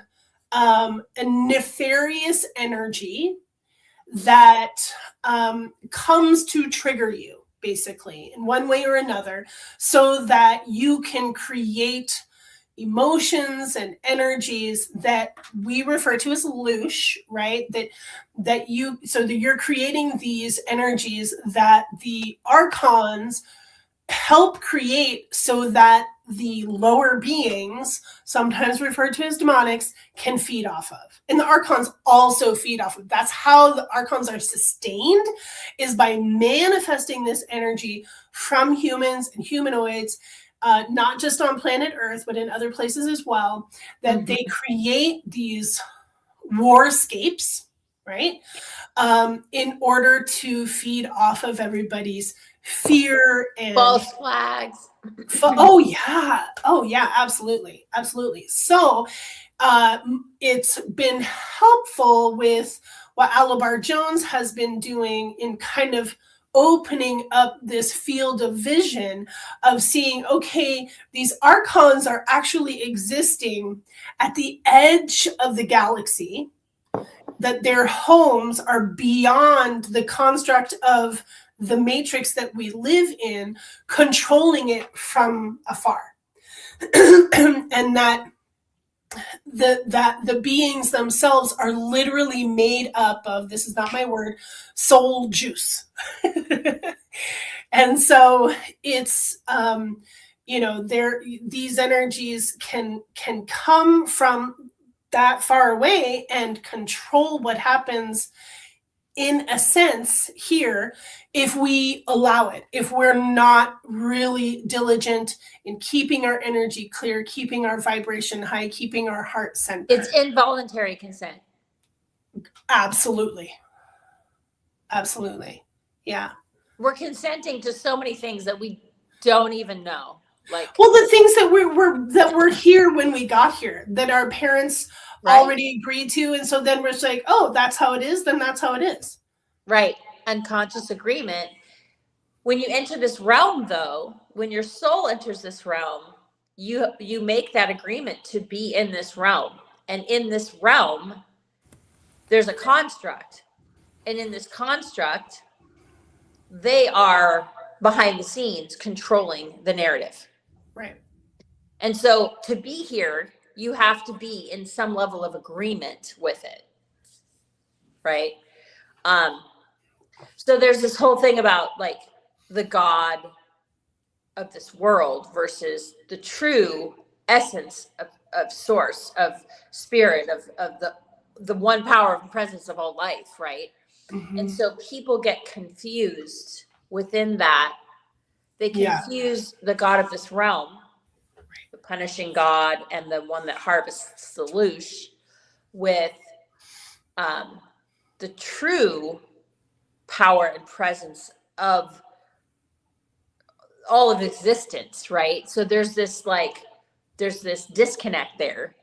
a nefarious energy that comes to trigger you, basically, in one way or another, so that you can create emotions and energies that we refer to as loosh, right? That you're creating these energies that the archons help create so that the lower beings, sometimes referred to as demonics, can feed off of. And the archons also feed off of. That's how the archons are sustained, is by manifesting this energy from humans and humanoids, not just on planet Earth, but in other places as well, that they create these warscapes, right? In order to feed off of everybody's fear and false flags. Oh yeah, absolutely. So it's been helpful with what Alabar Jones has been doing in kind of opening up this field of vision of seeing, okay, these archons are actually existing at the edge of the galaxy, that their homes are beyond the construct of the matrix that we live in, controlling it from afar. And that the beings themselves are literally made up of, this is not my word, soul juice. And so it's these energies can come from that far away and control what happens, in a sense, here, if we allow it, if we're not really diligent in keeping our energy clear, keeping our vibration high, keeping our heart centered. It's involuntary consent. Absolutely. Yeah. We're consenting to so many things that we don't even know. Like, well, the things that we're here when we got here, that our parents already agreed to, and so then we're just like, oh, that's how it is, then that's how it is. Right. Unconscious agreement. When you enter this realm, though, when your soul enters this realm, you make that agreement to be in this realm. And in this realm, there's a construct. And in this construct, they are behind the scenes controlling the narrative. Right. And so to be here, you have to be in some level of agreement with it. Right. So there's this whole thing about like the God of this world versus the true essence of source, of spirit, of the one power of presence of all life. Right. Mm-hmm. And so people get confused within that. They confuse the God of this realm, the punishing God, and the one that harvests the loosh, with the true power and presence of all of existence, right? So there's this like there's this disconnect there.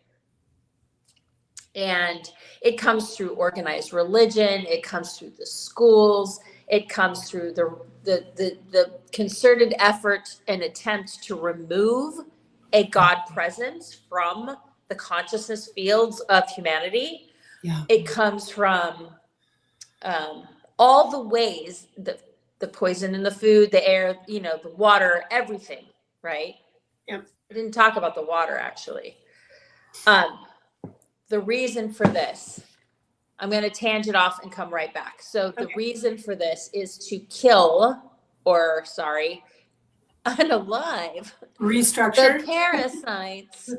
And it comes through organized religion. It comes through the schools. It comes through the concerted effort and attempt to remove a God presence from the consciousness fields of humanity. Yeah. It comes from all the ways, the poison in the food, the air, the water, everything, right? Yep. I didn't talk about the water, actually. The reason for this, I'm going to tangent off and come right back. So the reason for this is to kill, unalive Restructure the parasites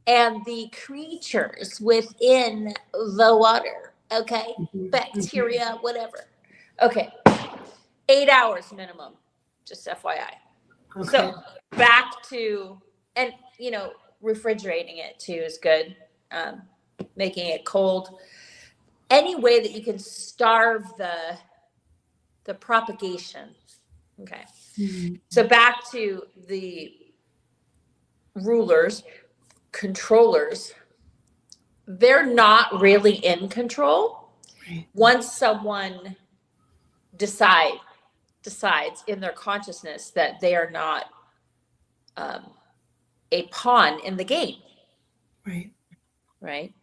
and the creatures within the water. Okay. Bacteria, whatever. Okay. 8 hours minimum, just FYI. Okay. So back to, and refrigerating it too is good. Making it cold. Any way that you can starve the propagation. Okay. So back to the rulers, controllers, they're not really in control. Right. Once someone decides in their consciousness that they are not a pawn in the game. Right.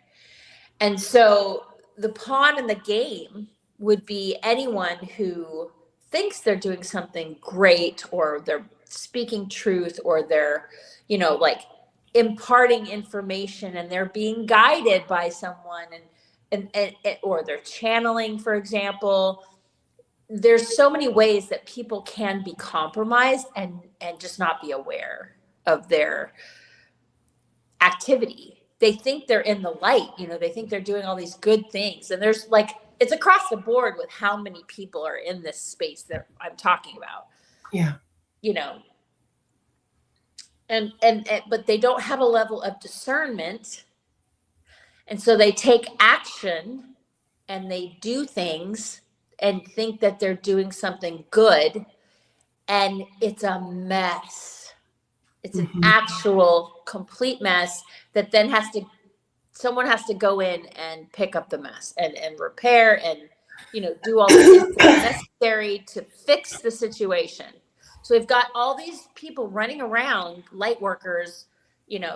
And so the pawn in the game would be anyone who thinks they're doing something great, or they're speaking truth, or they're, like imparting information, and they're being guided by someone, and or they're channeling, for example. There's so many ways that people can be compromised and just not be aware of their activity. They think they're in the light, they think they're doing all these good things. And there's it's across the board with how many people are in this space that I'm talking about. Yeah. And but they don't have a level of discernment. And so they take action and they do things and think that they're doing something good. And it's a mess. It's an actual complete mess that then someone has to go in and pick up the mess and repair and, do all the things that are necessary to fix the situation. So we've got all these people running around, light workers,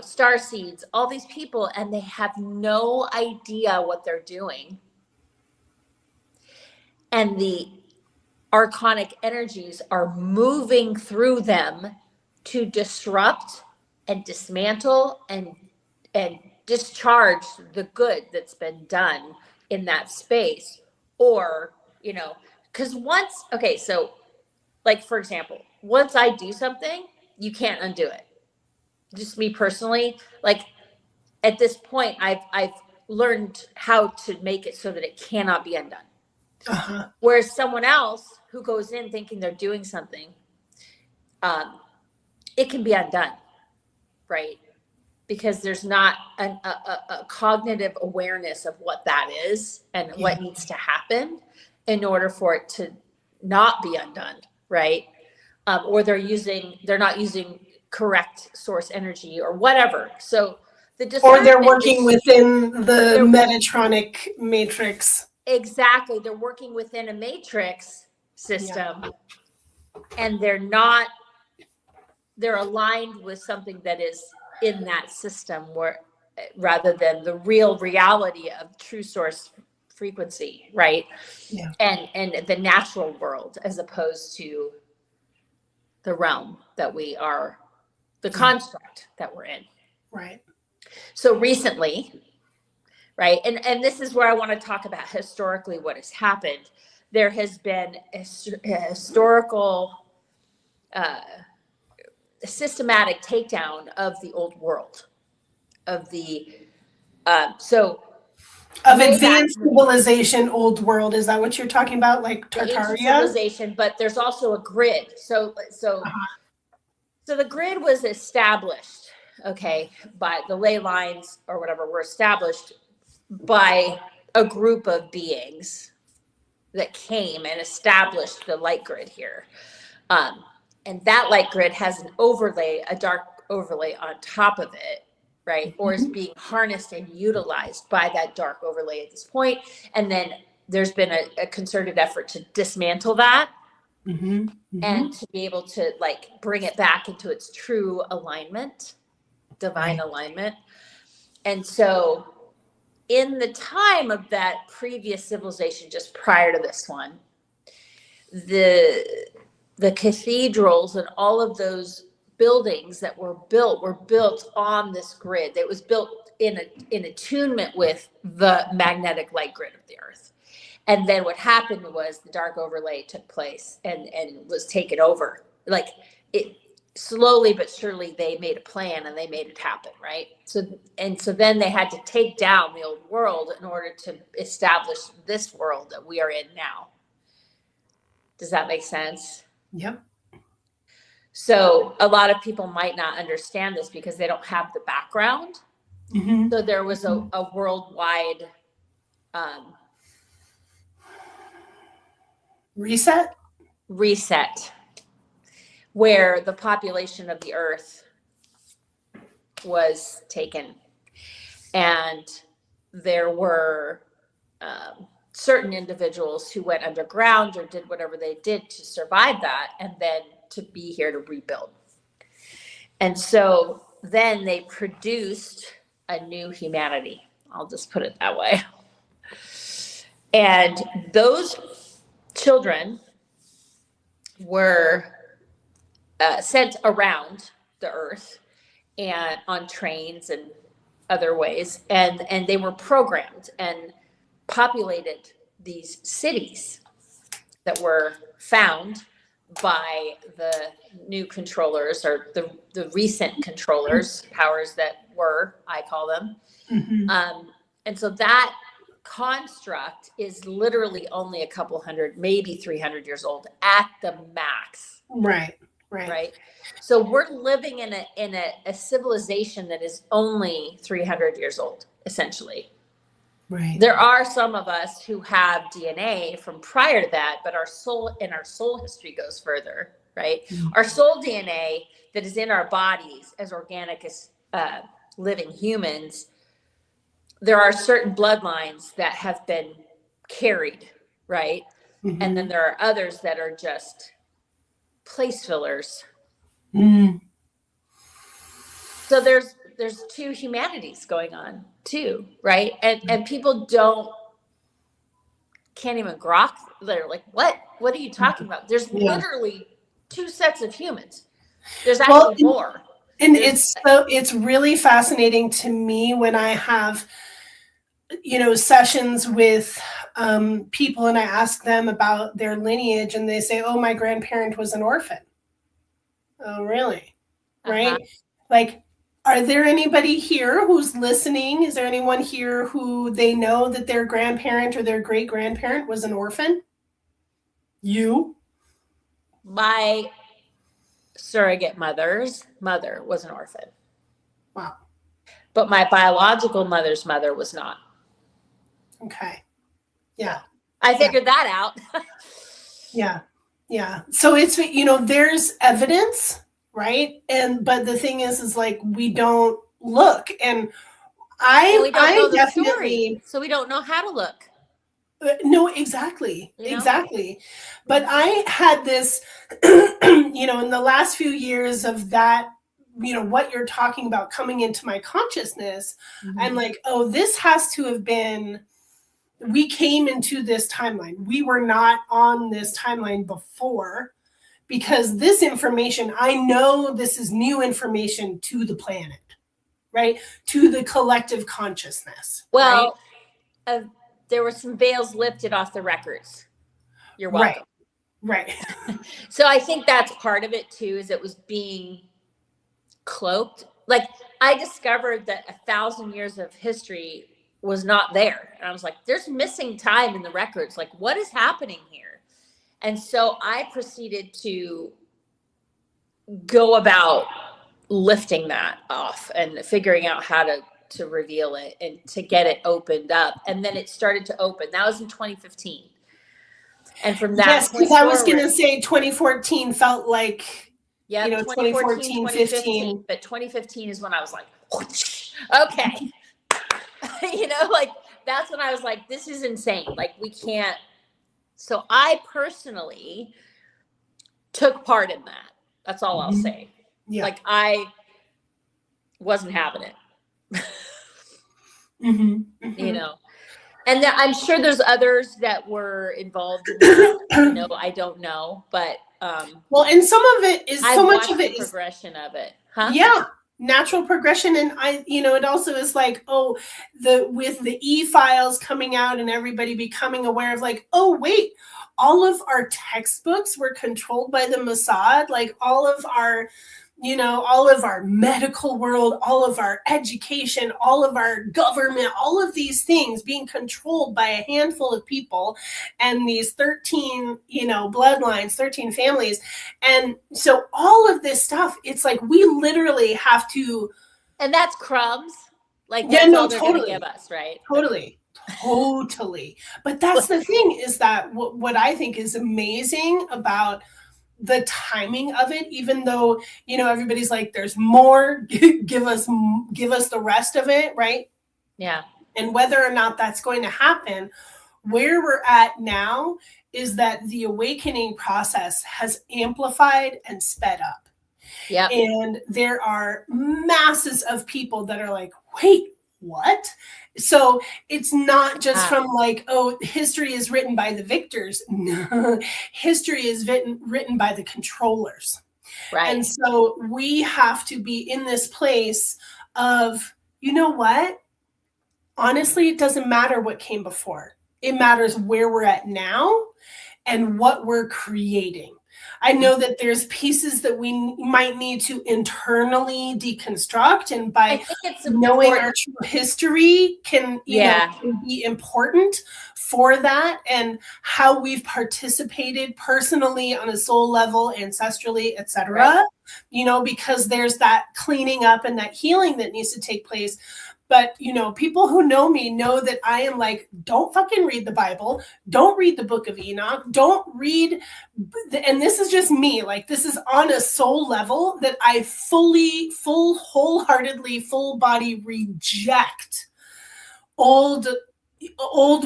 star seeds, all these people, and they have no idea what they're doing. And the archonic energies are moving through them to disrupt and dismantle and discharge the good that's been done in that space. Or, because so for example, once I do something, you can't undo it. Just me personally, at this point, I've learned how to make it so that it cannot be undone. Uh-huh. Whereas someone else who goes in thinking they're doing something, it can be undone, right? Because there's not a cognitive awareness of what that is and what needs to happen in order for it to not be undone, right? Or they're not using correct source energy or whatever. So or they're working within the Metatronic matrix. Exactly. They're working within a matrix system, and they're aligned with something that is in that system, rather than the real reality of true source frequency, right? Yeah. And the natural world, as opposed to the realm that we are, the construct that we're in. Right. So recently, right, and this is where I want to talk about historically what has happened. There has been a historical systematic takedown of the old world, of the advanced civilization, old world. Is that what you're talking about, like Tartaria? Civilization, but there's also a grid. So the grid was established, by the ley lines or whatever were established by a group of beings that came and established the light grid here. And that light grid has an overlay, a dark overlay on top of it, right? Or is being harnessed and utilized by that dark overlay at this point. And then there's been a concerted effort to dismantle that and to be able to like bring it back into its true alignment, divine alignment. And so in the time of that previous civilization, just prior to this one, the cathedrals and all of those buildings that were built on this grid. It was built in attunement with the magnetic light grid of the earth. And then what happened was the dark overlay took place and was taken over. Like it slowly but surely they made a plan and they made it happen, right? So then they had to take down the old world in order to establish this world that we are in now. Does that make sense? Yep. So a lot of people might not understand this because they don't have the background. So there was a worldwide reset where the population of the earth was taken, and there were certain individuals who went underground or did whatever they did to survive that, and then to be here to rebuild. And so then they produced a new humanity. I'll just put it that way. And those children were sent around the earth and on trains and other ways, and they were programmed and populated these cities that were found by the new controllers, or the recent controllers, powers that were, I call them. And so that construct is literally only a couple hundred, maybe 300 years old at the max. Right. So we're living in a civilization that is only 300 years old, essentially. Right. There are some of us who have DNA from prior to that, but our soul history goes further, right? Our soul DNA that is in our bodies as organic as living humans, there are certain bloodlines that have been carried, right? And then there are others that are just place fillers. So there's two humanities going on too, right? And people can't even grok. They're like, what are you talking about? There's literally two sets of humans. There's actually more. And it's really fascinating to me when I have, sessions with people and I ask them about their lineage and they say, oh, my grandparent was an orphan. Oh, really? Right? Like, are there anybody here who's listening? Is there anyone here who they know that their grandparent or their great grandparent was an orphan? You? My surrogate mother's mother was an orphan. Wow. But my biological mother's mother was not. Okay. Yeah. I figured that out. Yeah. So it's, there's evidence, right? But the thing is like, we don't look. And we don't know the definitely story, so we don't know how to look. No, exactly. Exactly. But I had this, in the last few years of that, what you're talking about coming into my consciousness, I'm like, oh, this has to have been, we came into this timeline. We were not on this timeline before, because this information, I know this is new information to the planet, right? To the collective consciousness. Well, right? There were some veils lifted off the records. You're welcome. Right. So I think that's part of it too, is it was being cloaked. Like, I discovered that 1,000 years of history was not there. And I was like, there's missing time in the records. Like, what is happening here? And so I proceeded to go about lifting that off and figuring out how to reveal it and to get it opened up. And then it started to open. That was in 2015. And from that yes, because I was going to say 2014 felt like Yeah, 2014, 15. But 2015 is when I was like, okay. Like that's when I was like, this is insane. Like we can't. So I personally took part in that. That's all I'll say. Yeah. Like I wasn't having it. And I'm sure there's others that were involved in that. I don't know, but well, and some of it is so much of it the progression of it, huh? Yeah, natural progression. And it also is like, with the e-files coming out and everybody becoming aware of like, oh wait, all of our textbooks were controlled by the Mossad, like all of our medical world, all of our education, all of our government, all of these things being controlled by a handful of people and these 13, bloodlines, 13 families. And so all of this stuff, it's like we literally have to. And that's crumbs. Like that's all they're going to give us, right? Totally. But that's the thing is that what I think is amazing about the timing of it, even though, everybody's like, there's more, give us the rest of it. Right. Yeah. And whether or not that's going to happen, where we're at now is that the awakening process has amplified and sped up. Yeah. And there are masses of people that are like, wait, what? So it's not just from like, oh, history is written by the victors. No, history is written by the controllers. Right. And so we have to be in this place of, you know what? Honestly, it doesn't matter what came before. It matters where we're at now and what we're creating. I know that there's pieces that we might need to internally deconstruct, and by knowing our true history can be important for that, and how we've participated personally on a soul level, ancestrally, etc. Right. Because there's that cleaning up and that healing that needs to take place. But, people who know me know that I am like, don't fucking read the Bible. Don't read the book of Enoch. Don't read. And this is just me. Like, this is on a soul level that I wholeheartedly, full body reject old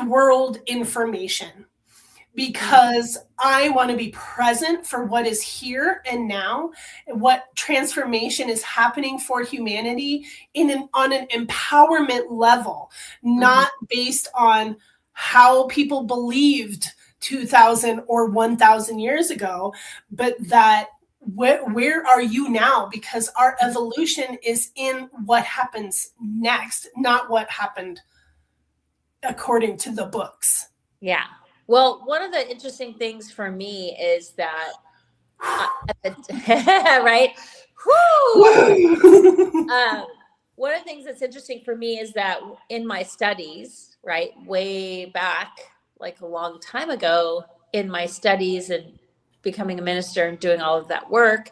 world information. Because I want to be present for what is here and now, and what transformation is happening for humanity on an empowerment level, not based on how people believed 2,000 or 1,000 years ago, but that where are you now? Because our evolution is in what happens next, not what happened according to the books. Yeah. Well, one of the interesting things for me is that, right? One of the things that's interesting for me is that in my studies, right, way back, like a long time ago, in my studies and becoming a minister and doing all of that work,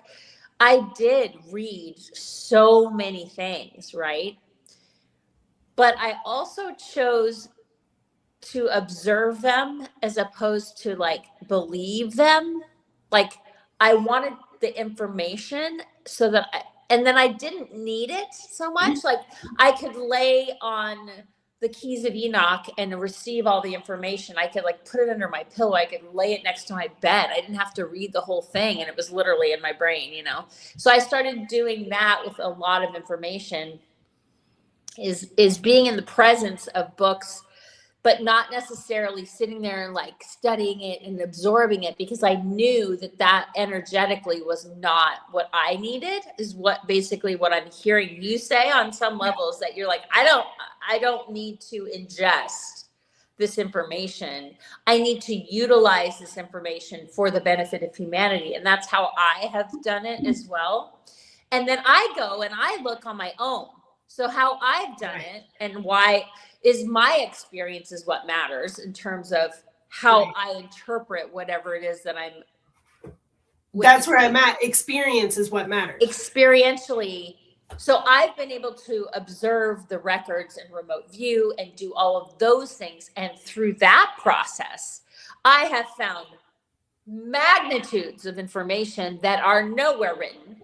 I did read so many things, right? But I also chose to observe them as opposed to like believe them. Like I wanted the information so that and then I didn't need it so much. Like I could lay on the keys of Enoch and receive all the information. I could like put it under my pillow. I could lay it next to my bed. I didn't have to read the whole thing. And it was literally in my brain, So I started doing that with a lot of information, is being in the presence of books, but not necessarily sitting there and like studying it and absorbing it, because I knew that energetically was not what I needed, is what I'm hearing you say on some levels, that you're like, I don't need to ingest this information. I need to utilize this information for the benefit of humanity. And that's how I have done it as well. And then I go and I look on my own. So how I've done it and why is my experience is what matters in terms of how I interpret whatever it is that I'm. That's where I'm at. Experience is what matters. Experientially. So I've been able to observe the records and remote view and do all of those things. And through that process, I have found magnitudes of information that are nowhere written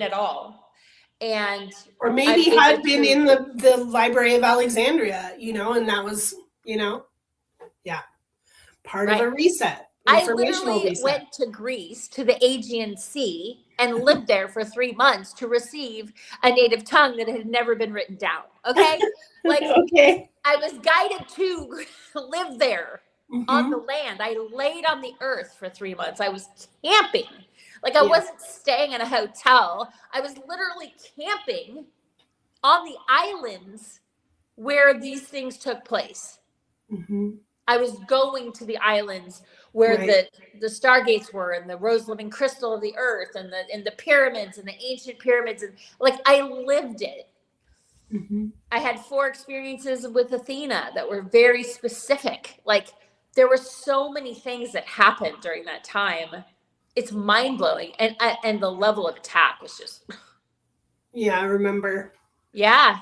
at all. And or maybe I'm had able been to- in the Library of Alexandria, and that was, part of a reset, I informational literally reset. went to Greece, to the Aegean Sea, and lived there for 3 months to receive a native tongue that had never been written down. Okay. Like, Okay. I was guided to live there on the Mhm. land. I laid on the earth for 3 months. I was camping. Like, I Yeah. wasn't staying in a hotel. I was literally camping on the islands where these things took place. Mhm. I was going to the islands where Right. the stargates were, and the rose living crystal of the earth, and the pyramids, and the ancient pyramids, and like, I lived it. Mhm. I had 4 experiences with Athena that were very specific. Like, there were so many things that happened during that time. It's mind blowing, and the level of attack was just Yeah, I remember. yeah.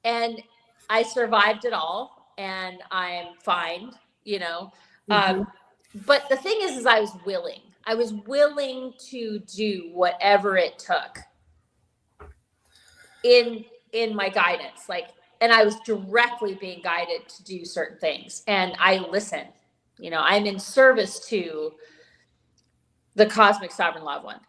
And I survived it all, and I'm fine. Mhm. But the thing is I was willing. I was willing to do whatever it took in my guidance. Like, and I was directly being guided to do certain things. And I listen. I'm in service to the cosmic sovereign loved one.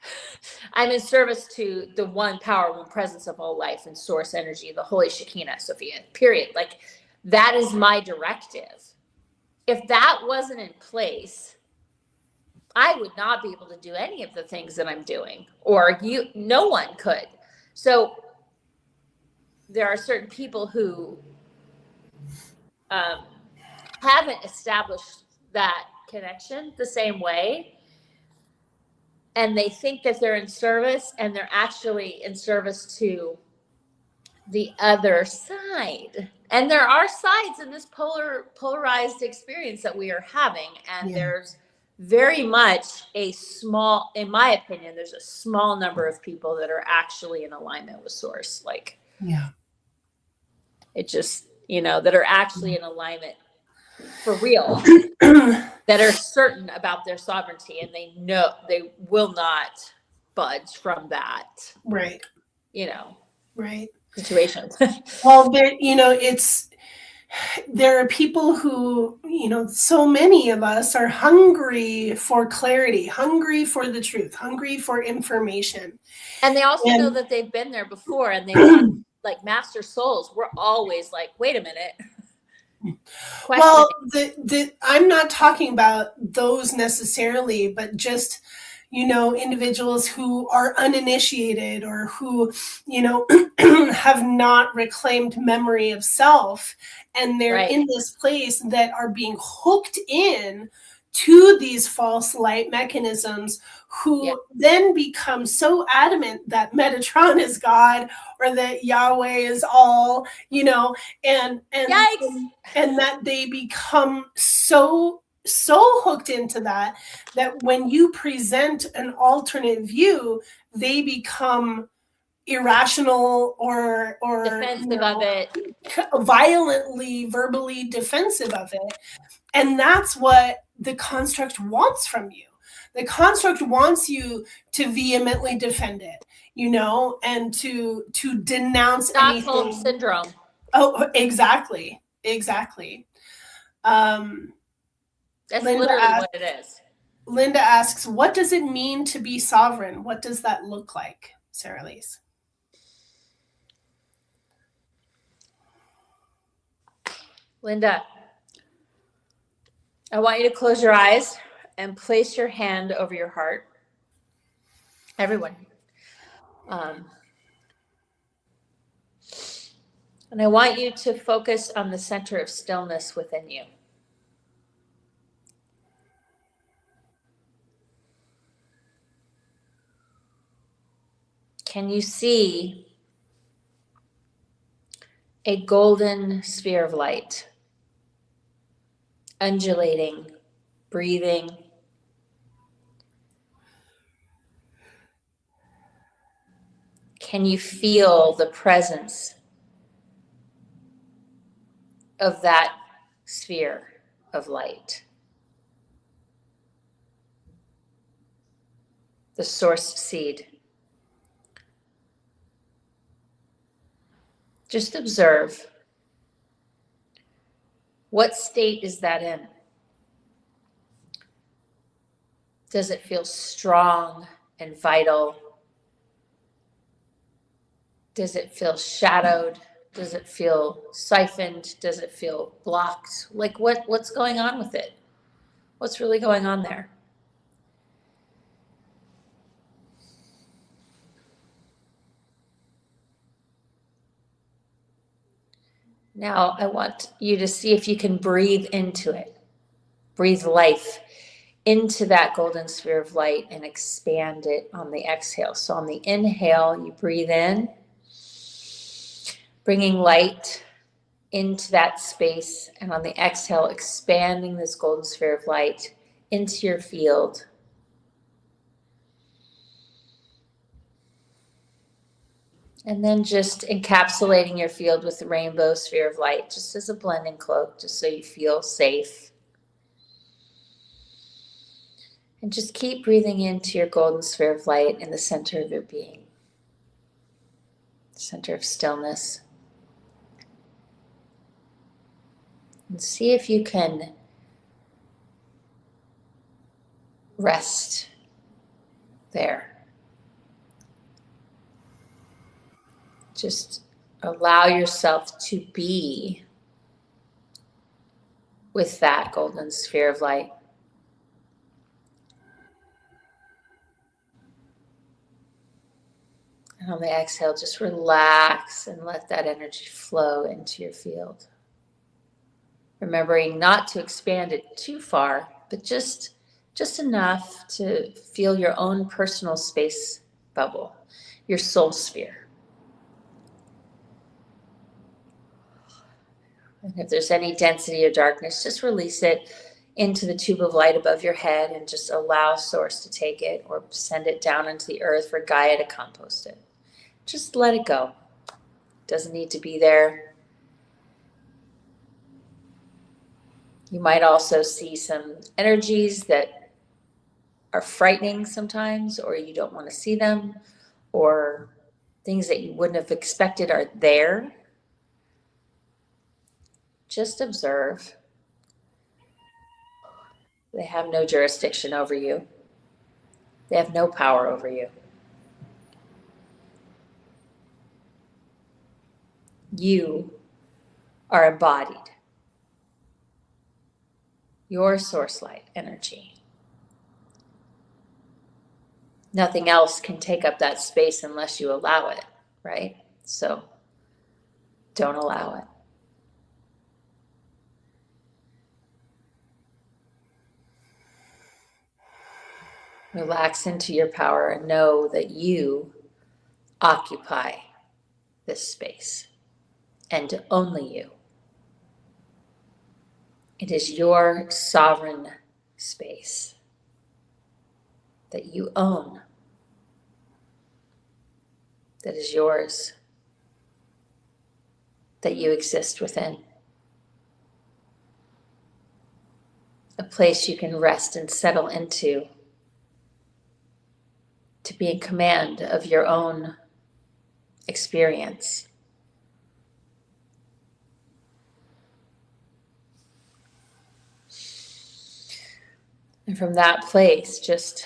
I'm in service to the one power, one presence of all life and source energy, the holy Shekinah, Sophia, period. Like, that is my directive. If that wasn't in place, I would not be able to do any of the things that I'm doing, or no one could. So there are certain people who haven't established that connection the same way, and they think that they're in service, and they're actually in service to the other side. And there are sides in this polarized experience that we are having, and there's very much in my opinion, there's a small number of people that are actually in alignment with source. Like, it just, that are actually in alignment for real, that are certain about their sovereignty, and they know they will not budge from that, Right. Right. situation. Well, there are people who, so many of us are hungry for clarity, hungry for the truth, hungry for information. And they also know that they've been there before, and they want, like, master souls. We're always like, wait a minute. Well, I'm not talking about those necessarily, but just, individuals who are uninitiated, or who, have not reclaimed memory of self, and they're in this place that are being hooked in to these false light mechanisms, who then become so adamant that Metatron is God, or that Yahweh is all, and that they become so hooked into that when you present an alternate view, they become irrational, or defensive of it, violently, verbally defensive of it. And that's what the construct wants from you. The construct wants you to vehemently defend it, and to denounce Stockholm anything. syndrome. Oh, exactly. That's Linda literally what it is. Linda asks, what does it mean to be sovereign? What does that look like, Saralise? Linda, I want you to close your eyes and place your hand over your heart. Everyone. And I want you to focus on the center of stillness within you. Can you see a golden sphere of light, undulating, breathing? Can you feel the presence of that sphere of light? the source seed. Just observe. What state is that in? Does it feel strong and vital? Does it feel shadowed? Does it feel siphoned? Does it feel blocked? Like what's going on with it? What's really going on there? Now I want you to see if you can breathe into it. Breathe life into that golden sphere of light and expand it on the exhale. So on the inhale, you breathe in, bringing light into that space, and on the exhale, expanding this golden sphere of light into your field. And then just encapsulating your field with the rainbow sphere of light, just as a blending cloak, just so you feel safe. And just keep breathing into your golden sphere of light in the center of your being, center of stillness. And see if you can rest there. Just allow yourself to be with that golden sphere of light. And on the exhale, just relax and let that energy flow into your field. Remembering not to expand it too far, but just enough to feel your own personal space bubble, your soul sphere. And if there's any density or darkness, just release it into the tube of light above your head and just allow Source to take it or send it down into the earth for Gaia to compost it. Just let it go. It doesn't need to be there. You might also see some energies that are frightening sometimes, or you don't want to see them, or things that you wouldn't have expected are there. Just observe. They have no jurisdiction over you. They have no power over you. You are embodied. Your source light energy. Nothing else can take up that space unless you allow it, right? So don't allow it. Relax into your power and know that you occupy this space, and only you. It is your sovereign space that you own, that is yours, that you exist within. A place you can rest and settle into, to be in command of your own experience. And from that place, just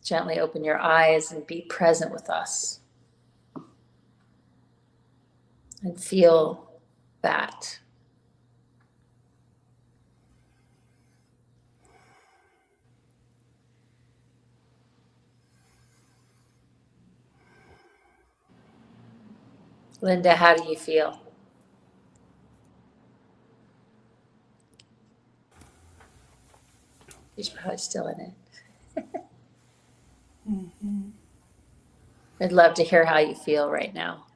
gently open your eyes and be present with us. And feel that. Linda, how do you feel? She's probably still in it. Mm-hmm. I'd love to hear how you feel right now.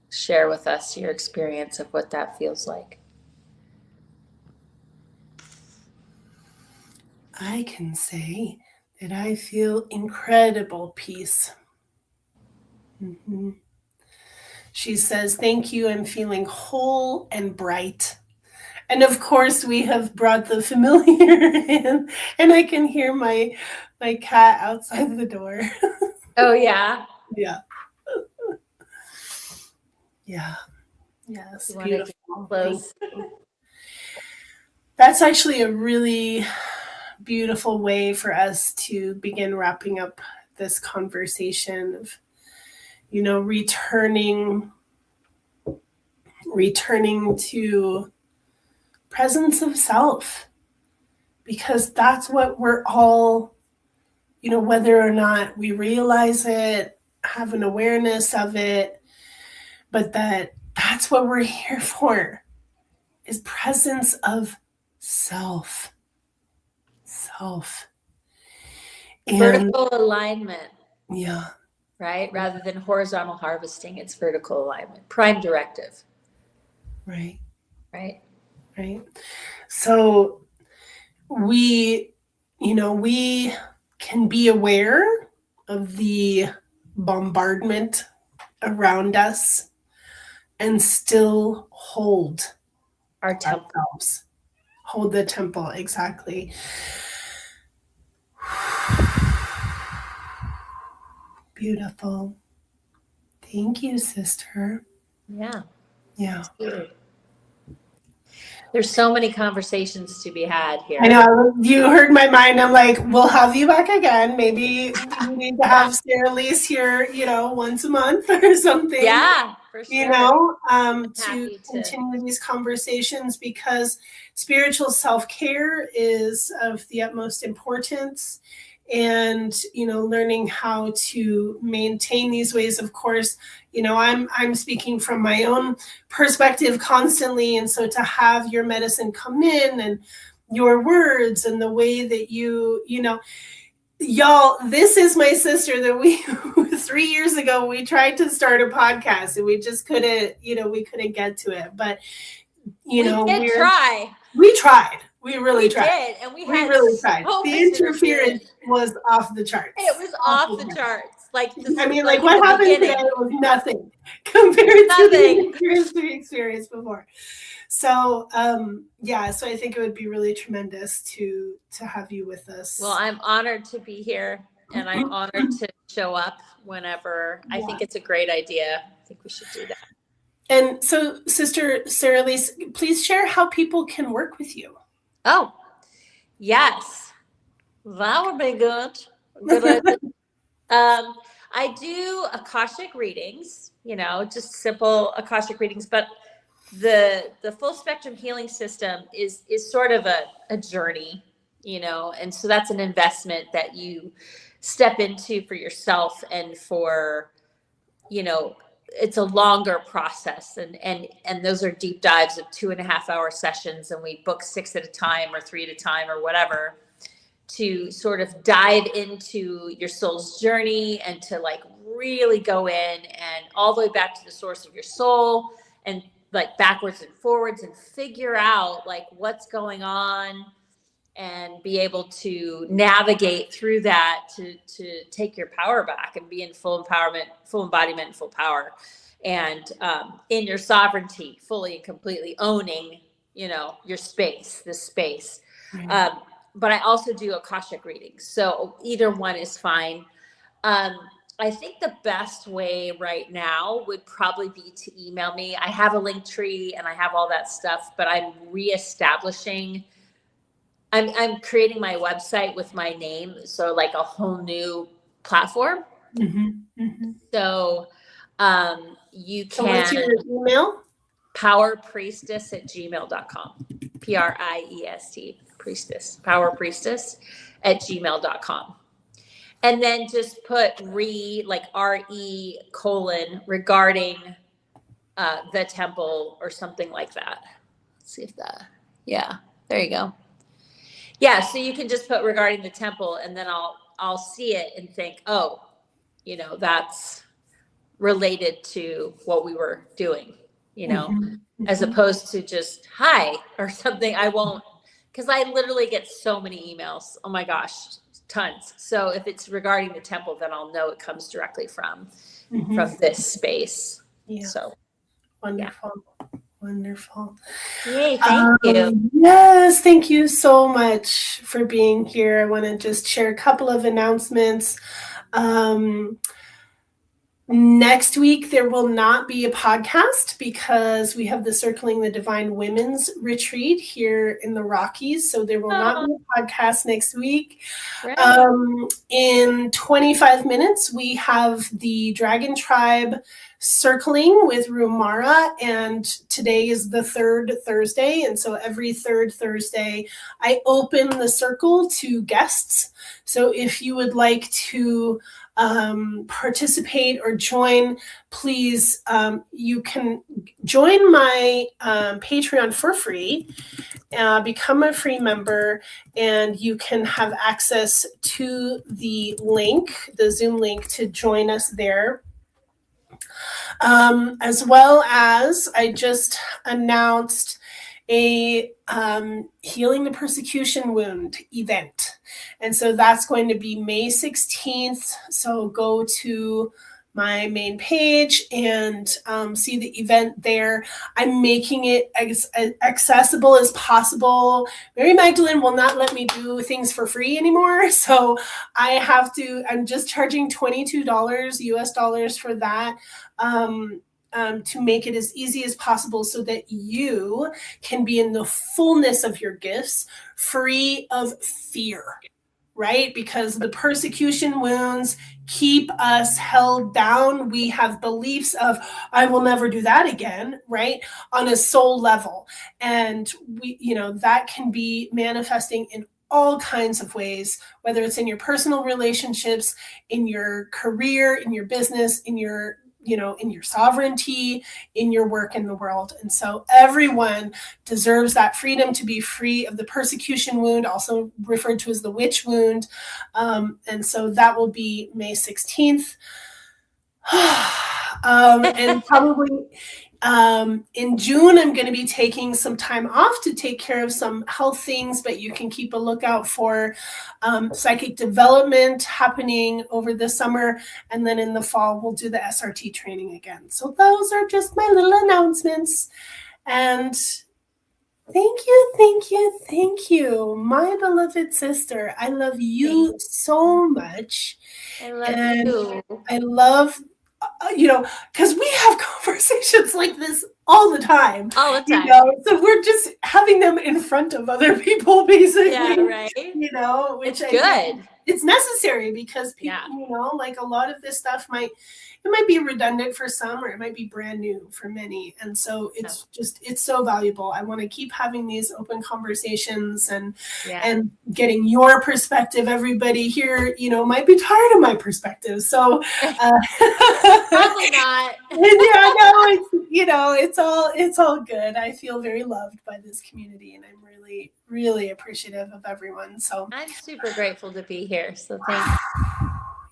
Share with us your experience of what that feels like. I can say that I feel incredible peace. Mm-hmm. She says, thank you, I'm feeling whole and bright. And of course, we have brought the familiar in, and I can hear my my cat outside the door. Oh, yeah. Yeah. Yeah. Yes. You want to Beautiful. get close? That's actually a really beautiful way for us to begin wrapping up this conversation of, returning to presence of self, because that's what we're all, whether or not we realize it, have an awareness of it, but that's what we're here for, is presence of self. And Vertical alignment, yeah, right? Rather than horizontal harvesting, it's vertical alignment. Prime directive. right. So we can be aware of the bombardment around us and still hold Our temple. ourselves. Hold the temple, exactly. Beautiful. Thank you, sister. Yeah. Yeah. There's so many conversations to be had here. I know. You heard my mind. I'm like, we'll have you back again. Maybe we need to have Saralise here, once a month or something. Yeah, for sure. To continue these conversations, because spiritual self-care is of the utmost importance. And, learning how to maintain these ways, of course, I'm speaking from my own perspective constantly. And so to have your medicine come in and your words and the way that y'all, this is my sister that we 3 years ago, we tried to start a podcast and we just couldn't, we couldn't get to it. But, we did try. We tried. We really tried. And we really tried. The interference was off the charts. It was off the charts. Like, what happened today was nothing compared to the interference we experienced before. So, so I think it would be really tremendous to have you with us. Well, I'm honored to be here, and I'm honored to show up whenever. I think it's a great idea. I think we should do that. And so, Sister Saralise, please share how people can work with you. Oh, yes. That would be good. I do Akashic readings, just simple Akashic readings, but the full spectrum healing system is sort of a journey, and so that's an investment that you step into for yourself and for, it's a longer process, and those are deep dives of 2.5-hour sessions, and we book 6 at a time or 3 at a time or whatever, to sort of dive into your soul's journey and to like really go in and all the way back to the source of your soul and like backwards and forwards and figure out like what's going on and be able to navigate through that to take your power back and be in full empowerment, full embodiment, and full power, and in your sovereignty, fully and completely owning, your space, this space. Right. But I also do Akashic readings, so either one is fine. I think the best way right now would probably be to email me. I have a link tree and I have all that stuff, but I'm reestablishing. I'm creating my website with my name, so like a whole new platform. Mm-hmm. Mm-hmm. So you can. So what's your email? powerpriestess@gmail.com. PRIEST, priestess, powerpriestess@gmail.com. And then just put RE regarding the temple or something like that. Let's see if there you go. Yeah, so you can just put regarding the temple, and then I'll see it and think, oh, that's related to what we were doing, Mm-hmm. as opposed to just hi or something. I won't, because I literally get so many emails. Oh my gosh, tons. So if it's regarding the temple, then I'll know it comes directly from this space. Yeah. So wonderful. Wonderful. Yay, thank you. Yes, thank you so much for being here. I want to just share a couple of announcements. Next week, there will not be a podcast because we have the Circling the Divine Women's Retreat here in the Rockies. So there will not be a podcast next week. Right. In 25 minutes, we have the Dragon Tribe Circling with Rumara, and today is the third Thursday. And so every third Thursday, I open the circle to guests. So if you would like to participate or join, please, you can join my Patreon for free, become a free member, and you can have access to the link, the Zoom link, to join us there. As well as I just announced a Healing the Persecution Wound event. And so that's going to be May 16th. So go to my main page and see the event there. I'm making it as accessible as possible. Mary Magdalene will not let me do things for free anymore. So I'm just charging $22 US dollars for that. To make it as easy as possible so that you can be in the fullness of your gifts, free of fear, right? Because the persecution wounds keep us held down. We have beliefs of, I will never do that again, right? On a soul level. And that can be manifesting in all kinds of ways, whether it's in your personal relationships, in your career, in your business, in your sovereignty, in your work in the world. And so everyone deserves that freedom to be free of the persecution wound, also referred to as the witch wound. And so that will be May 16th. And probably in June, I'm going to be taking some time off to take care of some health things, but you can keep a lookout for psychic development happening over the summer. And then in the fall, we'll do the SRT training again. So those are just my little announcements. And thank you, my beloved sister. I love you so much. I love you. I love because we have conversations like this all the time. All the time. So we're just having them in front of other people, basically. Yeah, right. Which it's good. It's necessary because people, like a lot of this stuff might be redundant for some, or it might be brand new for many. And so it's so valuable. I want to keep having these open conversations and getting your perspective. Everybody here, might be tired of my perspective. So probably not. It's all good. I feel very loved by this community, and I'm really, really appreciative of everyone. So I'm super grateful to be here. So thank you.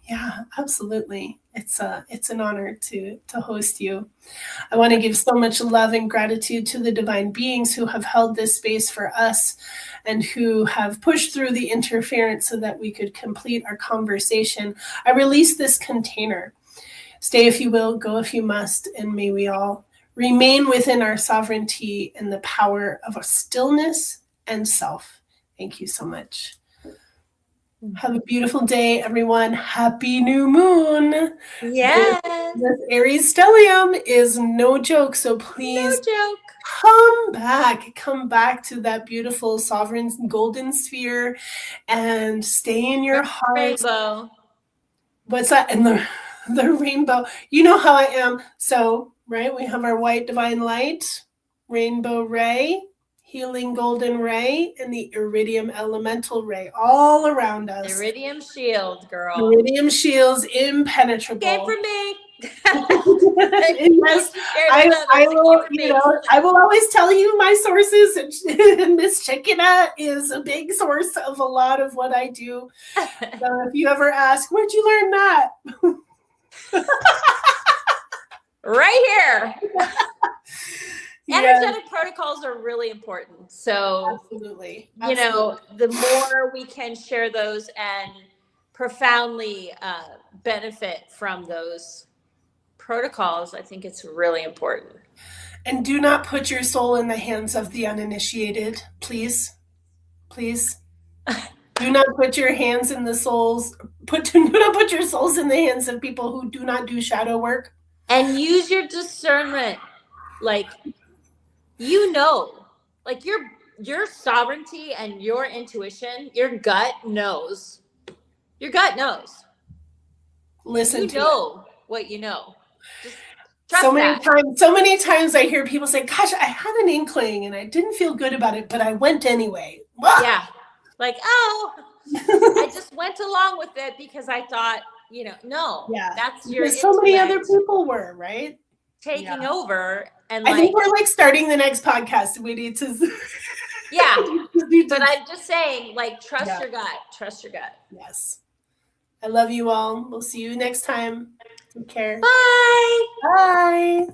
Yeah, absolutely. It's an honor to host you. I want to give so much love and gratitude to the divine beings who have held this space for us and who have pushed through the interference so that we could complete our conversation. I release this container. Stay if you will, go if you must, and may we all remain within our sovereignty and the power of stillness and self. Thank you so much. Have a beautiful day, everyone. Happy new moon. Yes. This Aries stellium is no joke. So please come back to that beautiful sovereign golden sphere and stay in your heart. Rainbow. What's that? And the rainbow. You know how I am. So, right, we have our white divine light, rainbow ray, healing golden ray, and the iridium elemental ray all around us. Iridium shield, girl. Iridium shield's impenetrable. Came for me. Yes, I will always tell you my sources, and Miss Shekinah is a big source of a lot of what I do. So if you ever ask, where'd you learn that? Right here. Energetic protocols are really important. So, absolutely. The more we can share those and profoundly benefit from those protocols, I think it's really important. And do not put your soul in the hands of the uninitiated, please. Please. Do not put your hands in the souls. Do not put your souls in the hands of people who do not do shadow work. And use your discernment. Like, like your sovereignty and your intuition, your gut knows. Your gut knows. Listen to know what you know. Just trust so many times I hear people say, gosh, I had an inkling and I didn't feel good about it, but I went anyway. Yeah. Like, I just went along with it because I thought, no. Yeah. That's your so many other people were, right? Taking over. And I think we're like starting the next podcast. We need to but I'm just saying, like, trust your gut. Trust your gut. Yes. I love you all. We'll see you next time. Take care. Bye. Bye.